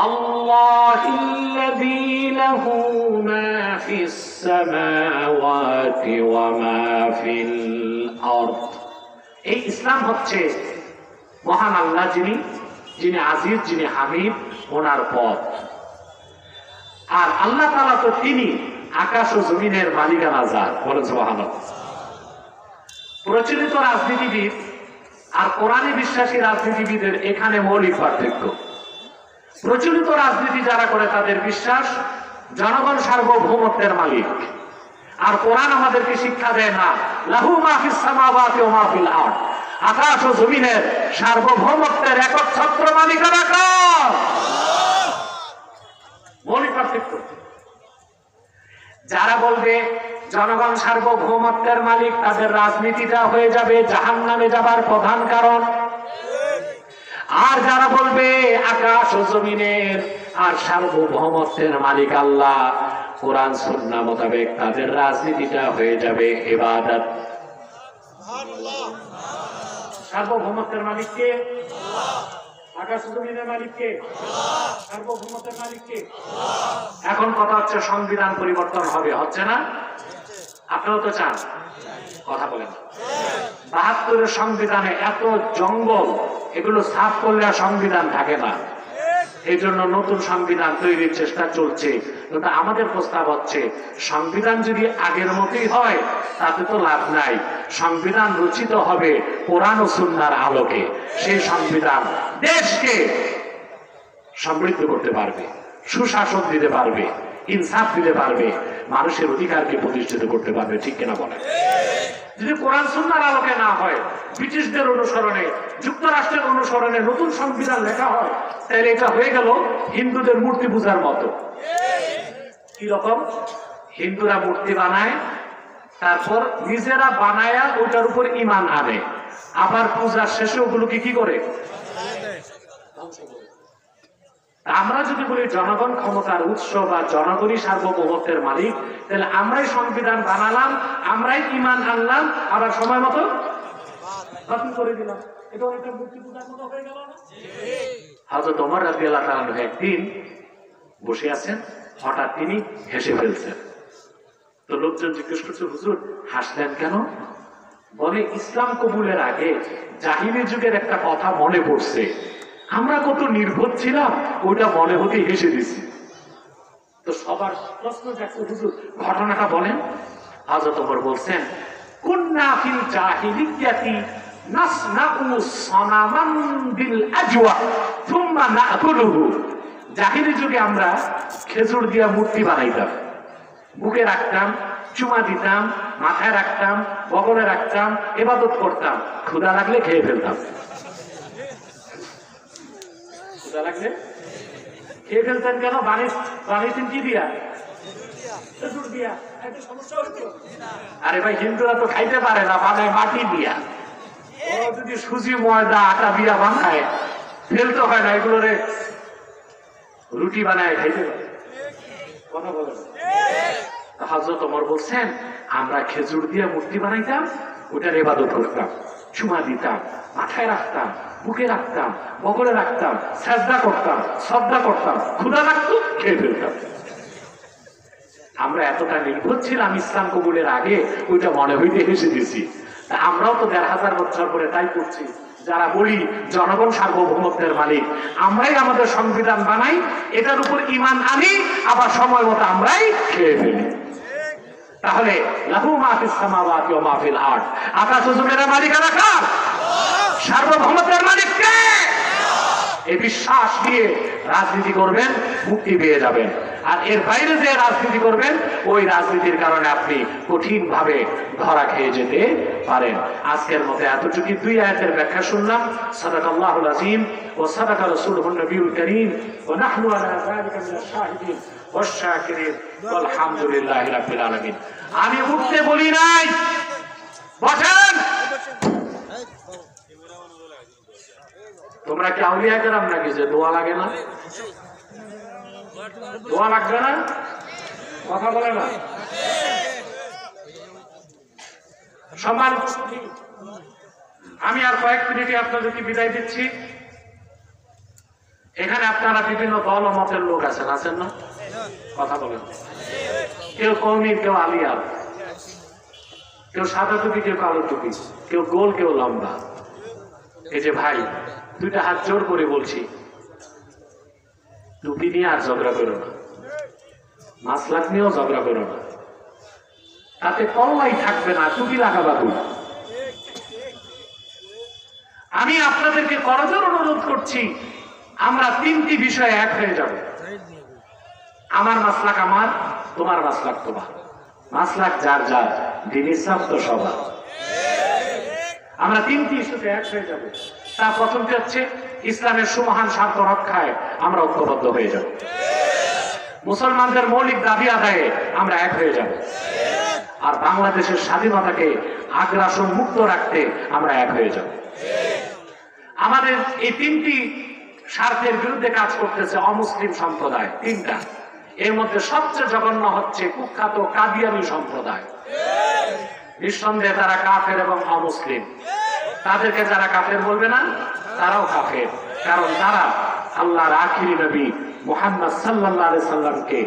A: আল্লাহুল্লাযী লাহু মা ফিস সামাওয়াতি ওয়া মা ফিল আরদ। এই ইসলাম হচ্ছে মহান আল্লাহ যিনি আজিজ, যিনি হামিদ, ওনার পথ। আর আল্লাহ তাআলা তো তিনি আকাশ ও জমিনের মালিকানা যার, বলেন সুবহানাল্লাহ। প্রচলিত রাজনীতিবিদ আর কোরআনে বিশ্বাসী রাজনীতিবিদের এখানে মৌলিক পার্থক্য। প্রচলিত রাজনীতি যারা করে তাদের বিশ্বাস জনগণ সার্বভৌমত্বের মালিক, আর কোরআন আমাদেরকে শিক্ষা দেয় না লাহু মা ফিস সামাওয়াতি ওয়া মা ফিল আরদ, আকাশ ও জমিনের সার্বভৌমত্বের একচ্ছত্র মালিকানা কার? মৌলিক পার্থক্য। যারা বলবে জনগণ সার্বভৌমত্বের মালিক, তাদের রাজনীতিটা হয়ে যাবে জাহান্নামে যাবার প্রধান কারণ। আর যারা বলবে আকাশ ও জমিনের আর সার্বভৌমত্বের মালিক আল্লাহ, কোরআন সুন্নাহ মোতাবেক তাদের রাজনীতিটা হয়ে যাবে ইবাদত। সার্বভৌমত্বের মালিক কে? আকাশ ও জমিনের মালিক কে? সার্বভৌমত্বের মালিক কে? এখন কথা হচ্ছে সংবিধান পরিবর্তন হবে, হচ্ছে না? আপনারা তো চান, কথা বলেন। ৭২ সংবিধানে এত জঙ্গল, এগুলো সাফ করলে আর সংবিধান থাকে না। এই জন্য নতুন সংবিধান তৈরির চেষ্টা চলছে। কিন্তু আমাদের প্রস্তাব হচ্ছে সংবিধান যদি আগের মতোই হয় তাতে তো লাভ নাই। সংবিধান রচিত হবে কোরআন ও সুন্নাহর আলোকে। সেই সংবিধান দেশকে সমৃদ্ধ করতে পারবে, সুশাসন দিতে পারবে, ইনসাফ দিতে পারবে, মানুষের অধিকারকে প্রতিষ্ঠিত করতে পারবে। ঠিক কিনা বলেন? যদি কোরআন সুন্নাহর আলোকে না হয়, ব্রিটিশদের অনুসরণে, যুক্তরাষ্ট্রের অনুসরণে নতুন সংবিধান লেখা হয়, তাহলে এটা হয়ে গেল হিন্দুদের মূর্তি পূজার মতো। কি রকম? হিন্দুরা মূর্তি বানায়, তারপর নিজেরা বানায়া ওটার উপর ঈমান আনে, আবার পূজার শেষে ওগুলোকে কি করে? আমরা যদি বলি জনগণ ক্ষমতার উৎস বা জনগণই সার্বভৌমত্বের মালিক, তাহলে আমরাই সংবিধান বানালাম, আমরাই ঈমান আনলাম, আবার সময় মতো বাতিল করে দিলাম। এটা অনেকটা মূর্তি পূজার মতো হয়ে গেল না? হযরত ওমর রাদিয়াল্লাহু তাআলা একদিন বসে আছেন, হঠাৎ তিনি হেসে ফেলছেন। তো লোকজন জিজ্ঞেস করছে, হুজুর হাসলেন কেন? বলে ইসলাম কবুলের আগে জাহিলি যুগের একটা কথা মনে পড়ছে, আমরা কত নির্বোধ ছিলাম, ওইটা মনে হতে হেসে দিছি। তো সবার প্রশ্ন যাচ্ছে, হুজুর ঘটনাটা বলেন। হযরত ওমর বলছেন, কুন্না ফিল জাহিলিয়াতি নাসনাউ সানামান বিল আজওয়া থুম্মা নাকুলুহু। জাহিলি যুগে আমরা খেজুর দিয়া মূর্তি বানাইতাম, বুকে রাখতাম, চুমা দিতাম, মাথায় রাখতাম, বগলে রাখতাম, ইবাদত করতাম, ক্ষুধা লাগলে খেয়ে ফেলতাম। ক্ষুধা লাগলে খেয়ে ফেলতেন কেন? বানিয়েছেন কি দিয়া? খেজুর দিয়া। সমস্যা হইতো? আরে ভাই, হিন্দুরা তো খাইতে পারে না, বানায় মাটি দিয়া। ওরা যদি সুজি ময়দা আটা বিয়া বানায় ফেলতে হয় না, এগুলোরে রুটি বানায় খাইতে পারে। কথা বলেন। হযরত ওমর বলছেন আমরা খেজুর দিয়ে মূর্তি বানাইতাম, ওটার ইবাদত করতাম, চুমা দিতাম, মাথায় রাখতাম, বুকে রাখতাম, বগলে রাখতাম, সাজদা করতাম, শ্রদ্ধা করতাম, ক্ষুধা লাগতো খেয়ে ফেলতাম। আমরা এতটা নির্ভর ছিলাম ইসলাম কবুলের আগে, ওইটা মনে হইতে হেসে দিয়েছি। আমরাও তো ১৫০০ বছর পরে তাই করছি। যারা বলি জনগণ সার্বভৌমত্বের মালিক, আমরাই আমাদের সংবিধান বানাই, এটার উপর ঈমান আনি, আবার সময় মতো আমরাই খেয়ে ফেলি। তাহলে লাহু মা ফিস সামাওয়াতি ওয়া মা ফিল আরদ, আকাশ ও জমিনের মালিকানা কার? সার্বভৌমত্বের মালিক কে? এই বিশ্বাস দিয়ে রাজনীতি করবেন, মুক্তি পেয়ে যাবেন। আর এর বাইরে যে রাজনীতি করবেন, ওই রাজনীতির কারণে আপনি কঠিন ভাবে ধরা খেয়ে যেতে পারেন। আজকের মতো এতটুকু 2 আয়াতের ব্যাখ্যা শুনলাম। সাদাকাল্লাহুল আযীম ওয়া সাদাকা রাসূলুহুন নবিয়ুল কারীম ওয়া নাহনু আলা যালিকা মিনাশ শাহিদিন ওয়াশ শাকিরিন ওয়াল হামদুলিল্লাহি রাব্বিল আলামিন। আমি উঠতে বলি নাই, বসেন। তোমরা কি আউলিয়া কেরাম নাকি যে দোয়া লাগে না? দোয়া লাগবে না? কথা বলে না। সম্মান, আমি আর কয়েক মিনিটে আপনাদেরকে বিদায় দিচ্ছি। এখানে আপনারা বিভিন্ন দল ও মতের লোক আছেন, আছেন না? কথা বলেন। কেউ কওমি, কেউ আলিয়ার, কেউ সাদা টুপি, কেউ কালো টুপি, কেউ গোল, কেউ লম্বা। এই যে ভাই, 2টা হাত জোর করে বলছি, টুপি নিয়ে আর ঝগড়া করো না, মাসলাক নিয়েও ঝগড়া করো না, তাতে কল্লাই থাকবে না, টুপি লাগাবা তুমি। আমি আপনাদেরকে করজোর অনুরোধ করছি, আমরা 3টি বিষয়ে এক হয়ে যাব। আমার মাসলাক আমার, তোমার মাসলাক তোমার, মাসলাক যার যার, দিন ইসলাম তো সবার। আমরা 3টি ইস্যুতে এক হয়ে যাব। তার প্রথমটি হচ্ছে ইসলামের সুমহান স্বার্থ রক্ষায় আমরা ঐক্যবদ্ধ হয়ে যাব। মুসলমানদের মৌলিক দাবি আদায়ে আমরা এক হয়ে যাব। আর বাংলাদেশের স্বাধীনতাকে আগ্রাসন মুক্ত রাখতে আমরা এক হয়ে যাব। আমাদের এই 3টি স্বার্থের বিরুদ্ধে কাজ করতেছে অমুসলিম সম্প্রদায় 3টা। এর মধ্যে সবচেয়ে জঘন্য হচ্ছে কুখ্যাত কাদিয়ানী সম্প্রদায়। নিঃসন্দেহে তারা কাফের এবং অমুসলিম। তাদেরকে যারা কাফের বলবে না, তারাও কাফের, কারণ তারা আল্লাহর আখিরি নবী মুহাম্মদ সাল্লাল্লাহু আলাইহি সাল্লামকে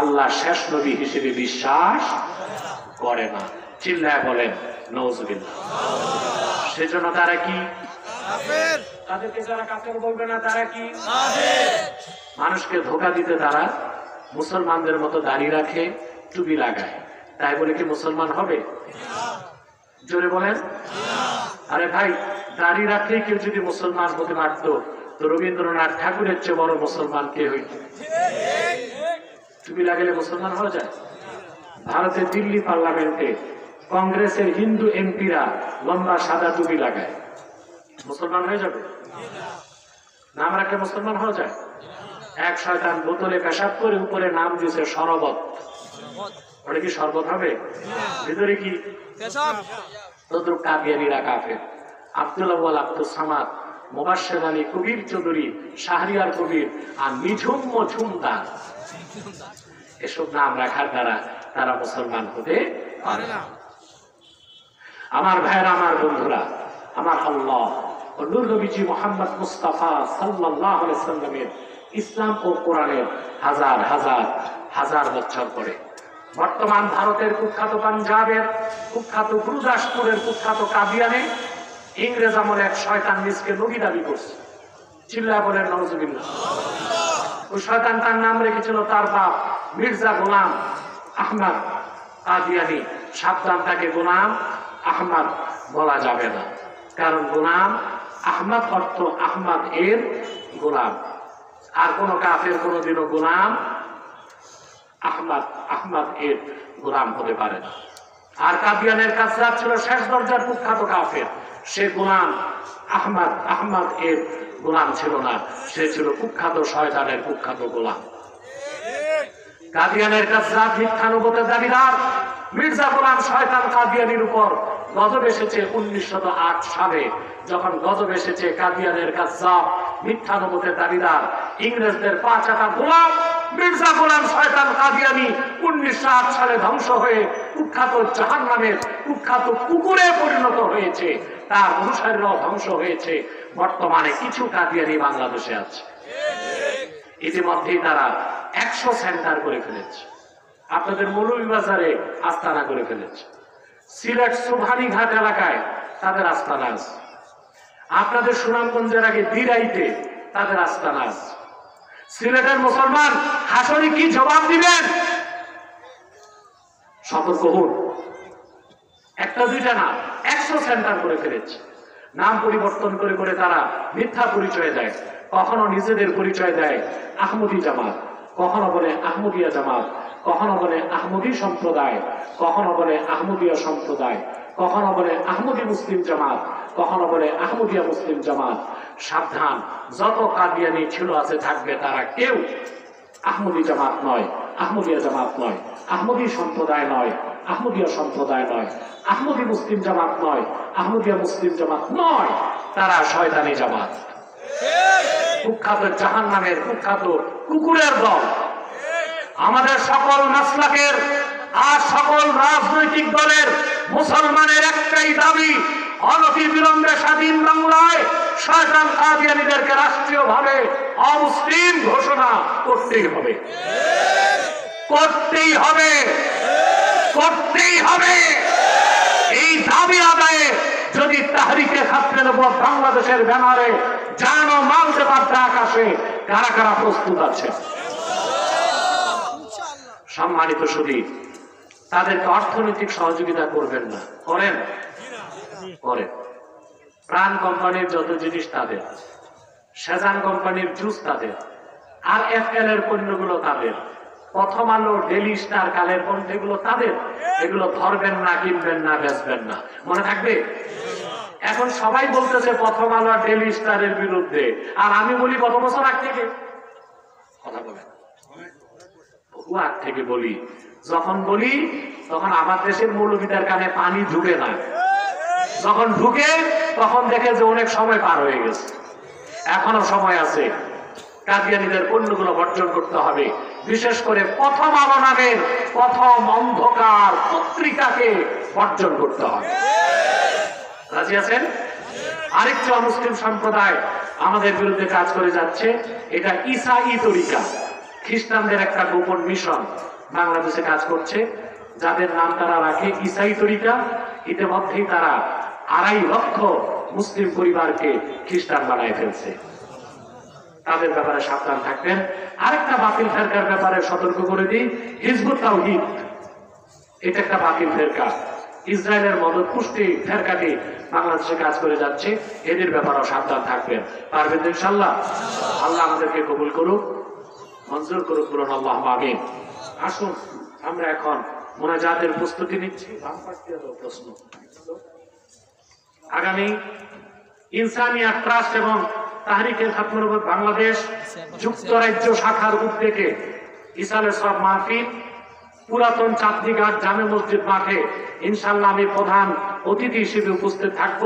A: আল্লাহর শেষ নবী হিসেবে বিশ্বাস করে না। চিল্লায় বলেন নাউজুবিল্লাহ। সেজন্য তারা কি কাফের? তাদেরকে যারা কাফের বলবে না, তারা কি কাফের? মানুষকে ধোঁকা দিতে তারা মুসলমানদের মতো দাড়ি রাখে, টুপি লাগায়, তাই বলে কি মুসলমান হবে? জোরে বলেন। আরে ভাই, দাড়ি রাখলেই কেউ যদি মুসলমান হতে পারত, তো রবীন্দ্রনাথ ঠাকুরের চেয়ে বড় মুসলমান কে হইত? টুপি লাগালে মুসলমান হওয়া যায়? ভারতের দিল্লি পার্লামেন্টে কংগ্রেসের হিন্দু এমপিরা লম্বা সাদা টুপি লাগায়, মুসলমান হয়ে যাবে? নাম রাখলে মুসলমান হওয়া যায়? এক শয়তান বোতলে পেশাব করে উপরে নাম দিয়েছে শরবত, ওটা কি শরবত হবে? ভিতরে কি তদ্রুপ কাদিয়ানীরা কাফের। আব্দুল আউয়াল, আব্দুল সামাদ, মুবাশশির আলী, কবির চৌধুরী, শাহরিয়ার কবির আর নিঝুম মজুমদার, এসব নাম রাখার দ্বারা তারা মুসলমান হতে পারে না। আমার ভাইরা, আমার বন্ধুরা, আমার আল্লাহ ও নূর নবীজি মুহাম্মদ মুস্তাফা সাল্লাল্লাহু আলাইহি সাল্লামের ইসলাম ও কোরআনের হাজার হাজার হাজার বছর পরে বর্তমান ভারতের কুখ্যাত পাঞ্জাবের কুখ্যাত গুরুদাসপুরের কুখ্যাত কাদিয়ানে ইংরেজ আমলে এক শয়তান নিজকে নবী দাবি করছে। চিল্লায় বলেন নাউজুবিল্লাহ। ওই শয়তান তার নাম রেখেছিল তার বাপ মির্জা গোলাম আহমদ কাদিয়ানী। সাবধান, তাকে গোলাম আহমদ বলা যাবে না, কারণ গোলাম আহমদ অর্থ আহমদ এর গোলাম। আর কোন কাফের কোনদিনও গোলাম আহমদ এর গোলাম হতে পারে না। আর কাদিয়ানের কাজরাত ছিল শেষ দরজার কুখ্যাত কাফের, সে গোলাম আহমদ এর গোলাম ছিল না, সে ছিল কুখ্যাত শয়তানের কুখ্যাত গোলাম। কাদিয়ানের কাজরাত মিথ্যা নবুয়তের দাবিদার মির্জা গোলাম শয়তান কাদিয়ানির উপর গজব এসেছে 1908 সালে, যখন গজব এসেছে কাদিয়ানের কাজ্জাব মিথ্যা নবুয়তের দাবিদার ইংরেজদের পাঁচাটা গোলাম মির্জা গোলাম শয়তান কাদিয়ানি 1908 সালে ধ্বংস হয়ে কুখ্যাত জাহান্নামের কুখ্যাত কুকুরে পরিণত হয়েছে, তার অনুসারীরাও ধ্বংস হয়েছে। বর্তমানে কিছু কাদিয়ানি বাংলাদেশে আছে, ইতিমধ্যেই তারা 100 সেন্টার করে ফেলেছে, আপনাদের মৌলভীবাজারে আস্তানা করে ফেলেছে, সিলেট সুবহানীঘাট এলাকায় তাদের আস্তানা আছে, আপনাদের সুনামগঞ্জের আগে দিরাইতে তাদের আস্তানা আছে। সিলেটের মুসলমান হাসরে কি জবাব দিবেন? সতর্ক হন। একটা দুইটা না, 100 সেন্টার করে ফেলেছে। নাম পরিবর্তন করে করে তারা মিথ্যা পরিচয় দেয়, কখনো নিজেদের পরিচয় দেয় আহমদী জামাত, কখনো বলে আহমদিয়া জামাত, কখনো বলে আহমদী সম্প্রদায়, কখনো বলে আহমদিয়া সম্প্রদায়, কখনো বলে আহমদী মুসলিম জামাত, কখনো বলে আহমদিয়া মুসলিম জামাত। সাবধান, যত কাদিয়ানি ছিল আছে থাকবে, তারা কেউ আহমদী জামাত নয়, আহমদিয়া জামাত নয়, আহমদী সম্প্রদায় নয়, আহমদিয়া সম্প্রদায় নয়, আহমদী মুসলিম জামাত নয়, আহমদিয়া মুসলিম জামাত নয়, তারা শয়তানি জামাত, কুখ্যাত জাহান্নামের কুখ্যাত কুকুরের দল। আমাদের সকল মাসলাকের আর সকল রাজনৈতিক দলের মুসলমানের একটাই দাবি, অনতিবিলম্বে স্বাধীন বাংলায় শয়তান কাদিয়ানীদেরকে রাষ্ট্রীয়ভাবে অমুসলিম ঘোষণা করতেই হবে, করতেই হবে, করতেই হবে। এই দাবি আদায়ে যদি তাহরিকে খাতরে নবুয়ত বাংলাদেশের ব্যানারে জান ও মাল দেবার ডাক আসে, কারা কারা প্রস্তুত আছে? সম্মানিত সুধী, তাদেরকে অর্থনৈতিক সহযোগিতা করবেন না, করেন? করেন। প্রাণ কোম্পানির যত জিনিস তাদের, সেজান কোম্পানির জুস তাদের, আর এফএল এর পণ্যগুলো তাদের, প্রথম আলো, ডেলি স্টার, কালের পণ্যগুলো তাদের। এগুলো ধরবেন না, কিনবেন না, বেচবেন না, মনে থাকবে? এখন সবাই বলতেছে প্রথম আলো আর ডেলি স্টারের বিরুদ্ধে, আর আমি বলি কত বছর আগ থেকে কথা বলেন, বহু আগ থেকে বলি। যখন বলি তখন আমার দেশের মৌলবীদের কানে পানি ঢুকে না, যখন ঢুকে তখন দেখে যে অনেক সময় পার হয়ে গেছে। এখনো সময় আছে, কাদিয়ানীদের পণ্যগুলো বর্জন করতে হবে। বিশেষ করে প্রথম আলো নামের প্রথম অন্ধকার পত্রিকাকে বর্জন করতে হবে। রাজি আছেন? আরেকটি অমুসলিম সম্প্রদায় আমাদের বিরুদ্ধে কাজ করে যাচ্ছে, এটা ঈসাই তরিকা, খ্রিস্টানদের একটা গোপন মিশন বাংলাদেশে কাজ করছে, যাদের নাম তারা রাখে ঈসাই তরিকা। ইতিমধ্যেই তারা 2.5 লক্ষ মুসলিম পরিবারকে খ্রিস্টান বানায় ফেলছে। তাদের ব্যাপারে সাবধান থাকবেন। আরেকটা বাতিল ফেরকার ব্যাপারে সতর্ক করে দিই, হিজবুত তাওহীদ, এটা একটা বাতিল ফেরকা, ইসরায়েলের মদত পুষ্টি ফেরকাটি বাংলাদেশে কাজ করে যাচ্ছে, এদের ব্যাপারেও সাবধান থাকবেন। পারবেন ইনশাআল্লাহ? আল্লাহ আমাদেরকে কবুল করুক, মঞ্জুর করুক, বলুন আল্লাহুম্মা আমিন। আসুন আমরা এখন মুনাজাতের প্রস্তুতি নিচ্ছি। প্রশ্ন আগামী ইনসানিয়াত ট্রাস্ট এবং তাহরিকে খাতমে নবুয়ত বাংলাদেশ যুক্তরাজ্য শাখার উদ্যোগে ইসালে সব মাহফিল পুরাতন চাঁদনীঘাট জামে মসজিদ মাঠে ইনশাআল্লাহ আমি প্রধান অতিথি হিসেবে উপস্থিত থাকব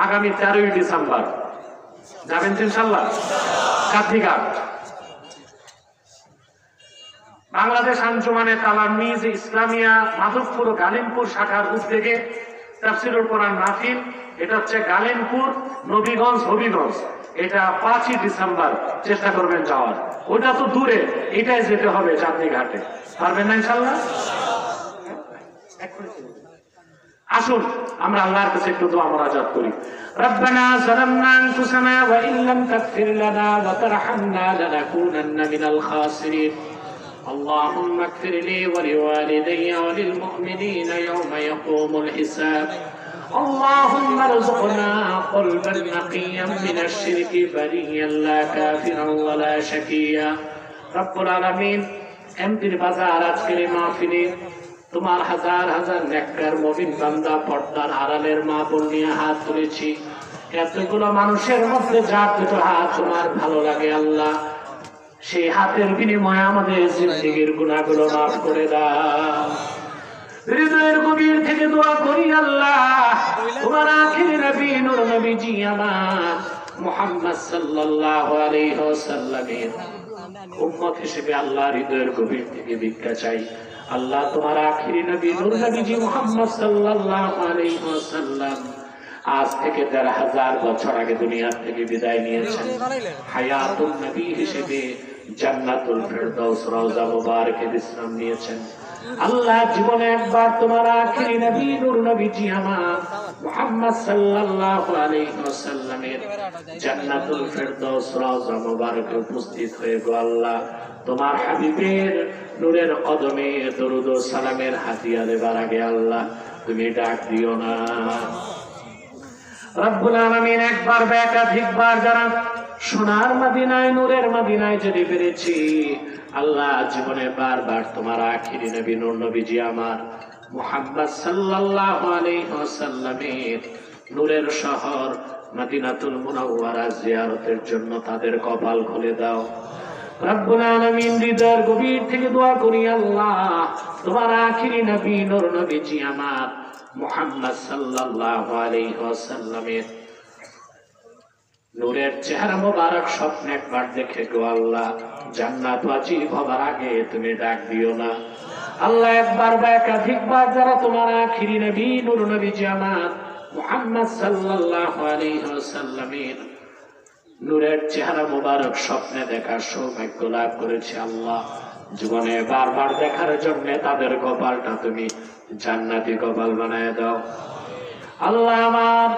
A: আগামী 13ই ডিসেম্বর। যাবেন তো ইনশাআল্লাহ? চাঁদনীঘাট বাংলাদেশ আঞ্জুমানে তালামিজ ইসলামিয়া মাধবপুর ও গালিমপুর শাখার উদ্যোগে তাফসীরুল কোরআন মাহফিল, এটা হচ্ছে গালিমপুর, নবীগঞ্জ, হবিগঞ্জ। এটা 5ই ডিসেম্বর, চেষ্টা করবেন যাওয়ার। ওটা তো দূরে, এটাই যেতে হবে চাঁদনীঘাটে। পারবেন না ইনশাআল্লাহ? আসুন আমরা আল্লাহর কাছে একটু দোয়া মুনাজাত করি। রব্বানা যালামনা আনফুসানা ওয়া ইন লাম তাগফির লানা ওয়া তারহামনা লানাকুনান্না মিনাল খাসিরিন। اللهم اغفر لي ولوالدي وللمؤمنين يوم يقوم الحساب. اللهم ارزقنا قلبا نقيا من الشرك بريا لا كافرا ولا شقيا. رب العالمين এমপির বাজার আজকের এই মাহফিলে তোমার হাজার হাজার নেককার মুমিন বান্দা পর্দার আড়ালের মা বোন নিয়ে হাত তুলেছি। এতগুলো মানুষের মধ্যে যার দুটো হাত তোমার ভালো লাগে আল্লাহ, সেই হাতের বিনিময়ে আমাদের জিন্দেগির গুনাহগুলো মাফ করে দাও। হৃদয়ের গভীর থেকে দোয়া করি আল্লাহ তোমার আখির নবী নূর নবীজি আমার মুহাম্মদ সাল্লাল্লাহু আলাইহি ওয়াসাল্লামের উম্মত হিসেবে আল্লাহ হৃদয়ের গভীর থেকে ভিক্ষা চাই আল্লাহ তোমার আখিরি নবী নূর নবীজি মুহাম্মদ সাল্লাল্লাহু আলাইহি ওয়াসাল্লাম আজ থেকে ১৫০০ বছর আগে দুনিয়া থেকে বিদায় নিয়েছেন হায়াতুন নবী হিসেবে জান্নাতুল ফেরদাউস রওজা মুবারকে বিশ্রাম নিয়েছেন আল্লাহ জীবনে একবার তোমার আখিরি নবী নূর নবীজি আমার মুহাম্মদ সাল্লাল্লাহু আলাইহি ওয়াসাল্লামের জান্নাতুল ফেরদাউস রওজা মুবারকে উপস্থিত হয়ে গো আল্লাহ তোমার হাবিবের নূরের কদমে দরুদ ও সালামের হাদিয়া দেবার আগে আল্লাহ তুমি ডাক দিও না রব্বুল আলামিন একবার বা একাধিকবার যারা সোনার মদিনায় নূরের মদিনায় যেতে পেরেছি আল্লাহ জীবনে বারবার তোমার আখিরি নবী নূর নবীজি আমার মুহাম্মদ সাল্লাল্লাহু আলাইহি ওয়াসাল্লামের নূরের শহর মদিনাতুল মুনাওয়ারা জিয়ারতের জন্য তাদের কপাল খুলে দাও রব্বুল আলামিন হৃদয়ের গভীর থেকে দোয়া করি আল্লাহ তোমার আখিরি নবী নূর নবীজি আমার মুহাম্মদ সাল্লাল্লাহু আলাইহি ওয়াসাল্লামের নূরের চেহারা মোবারক স্বপ্নে একবার দেখে গো আল্লাহ জান্নাত ওয়াজিব হবার আগে তুমি ডাক দিও না আল্লাহ একবার বা একাধিকবার যারা তোমার আখিরি নবী নূর নবীজি আমার মুহাম্মদ সাল্লাল্লাহু আলাইহি ওয়াসাল্লামের নূরের চেহারা মোবারক স্বপ্নে দেখার সৌভাগ্য লাভ করেছে আল্লাহ জীবনে বারবার দেখার জন্য তাদের কপালটা তুমি জান্নাতি কপাল বানায় দাও আল্লাহ আমার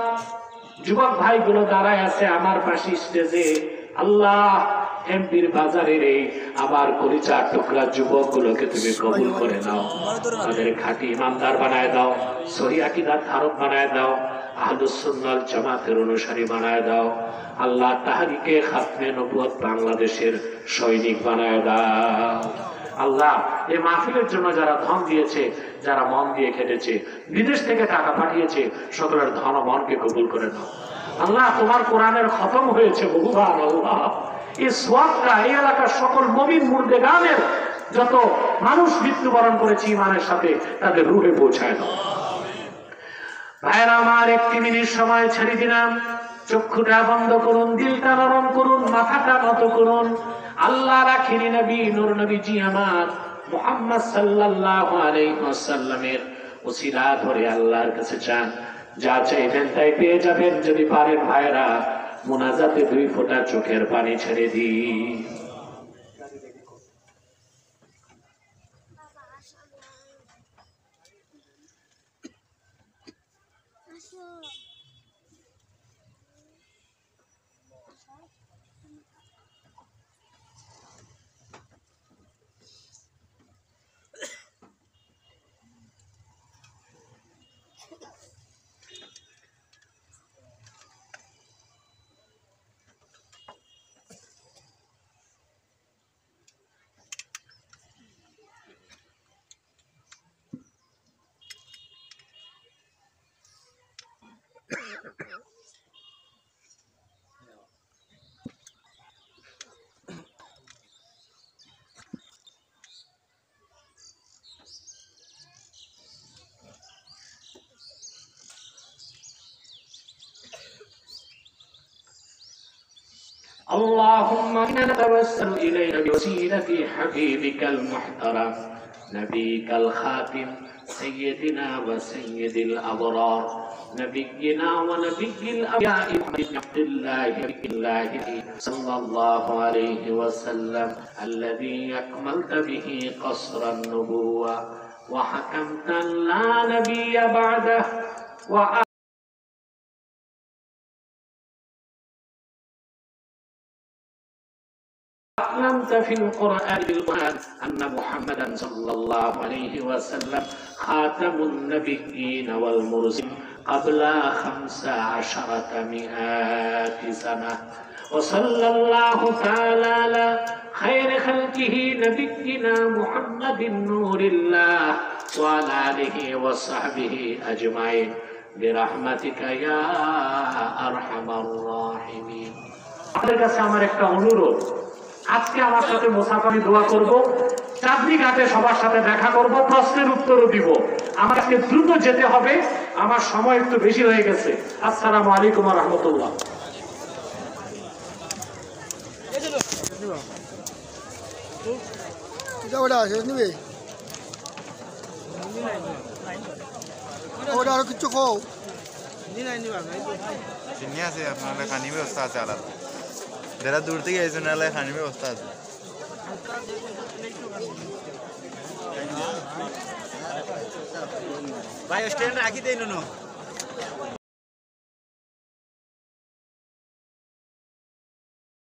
A: যুবক ভাইগুলো দাঁড়ায় আছে আমার পাশে স্টেজে আল্লাহ এমপির বাজারের এই আবার কলিজা টুকরা যুবক গুলোকে তুমি কবুল করে নাও তাদের খাঁটি ইমানদার বানায় দাও সহি আকীদার ধারক বানায় দাও আহলুস সুন্নাহ জামাতের অনুসারী বানায় দাও আল্লাহ তাহরিকে খাতমে নবুয়ত বাংলাদেশের সৈনিক বানায় দাও আল্লাহ এই মাহফিলের জন্য যারা ধন দিয়েছে যারা মন দিয়ে খেটেছে বিদেশ থেকে টাকা পাঠিয়েছে সকলের ধন ও মনকে কবুল করে নাও আল্লাহ তোমার কোরআনের খতম হয়েছে বহুবার আল্লাহ এই সোয়াবটা এই এলাকার সকল মুমিন মুর্দেগানের যত মানুষ মৃত্যুবরণ করেছে ইমানের সাথে তাদের রূহে পৌঁছায় দাও ভাইরা আমার একটি মিনিট সময় ছেড়ে দিলাম চক্ষুটা বন্ধ করুন দিলটা নরম করুন মাথাটা নত করুন আল্লাহর আখিরি নবী নূর নবীজি আমার মুহাম্মদ সাল্লাল্লাহু আলাইহি ওয়াসাল্লামের ওসিলা ধরে আল্লাহর কাছে চান যা চাইবেন তাই পেয়ে যাবেন যদি পারেন ভাইরা মুনাজাতে 2 ফোঁটা চোখের পানি ছেড়ে দিন اللهم إنا نتوسل إليك بوسيلة حبيبك المحترم نبيك الخاتم سيدنا وسيد الأبرار نبينا ونبي الأنبياء محمد بن عبد الله صلى الله عليه وسلم الذي أكملت به قصر النبوة وحكمت لا نبي بعده أعلمت في القرآن بالقرآن أن محمدا صلى الله عليه وسلم خاتم النبيين والمرسلين قبل 1500 سنة وصلى الله تعالى على خير خلقه نبينا محمد نور الله وعلى آله وصحبه أجمعين برحمتك يا أرحم الراحمين আপনাদের কাছে আমার একটা অনুরোধ আজকে আমার সাথে মুসাফারি দোয়া করব চাঁদনী ঘাটে সবার সাথে দেখা করব প্রশ্নের উত্তরও দিব আমার আজকে দ্রুত যেতে হবে, আমার সময় একটু বেশি হয়ে গেছে। আসসালামু আলাইকুম ওয়া রাহমাতুল্লাহ।
C: আরো কিছু খাও
D: চিনি আছে আপনার খানি ব্যবস্থা আছে আলাদা যারা দূর থেকে এসে নাহলে খানি ব্যবস্থা আছে
C: ভাই স্ট্যান্ড রাখি দেই নো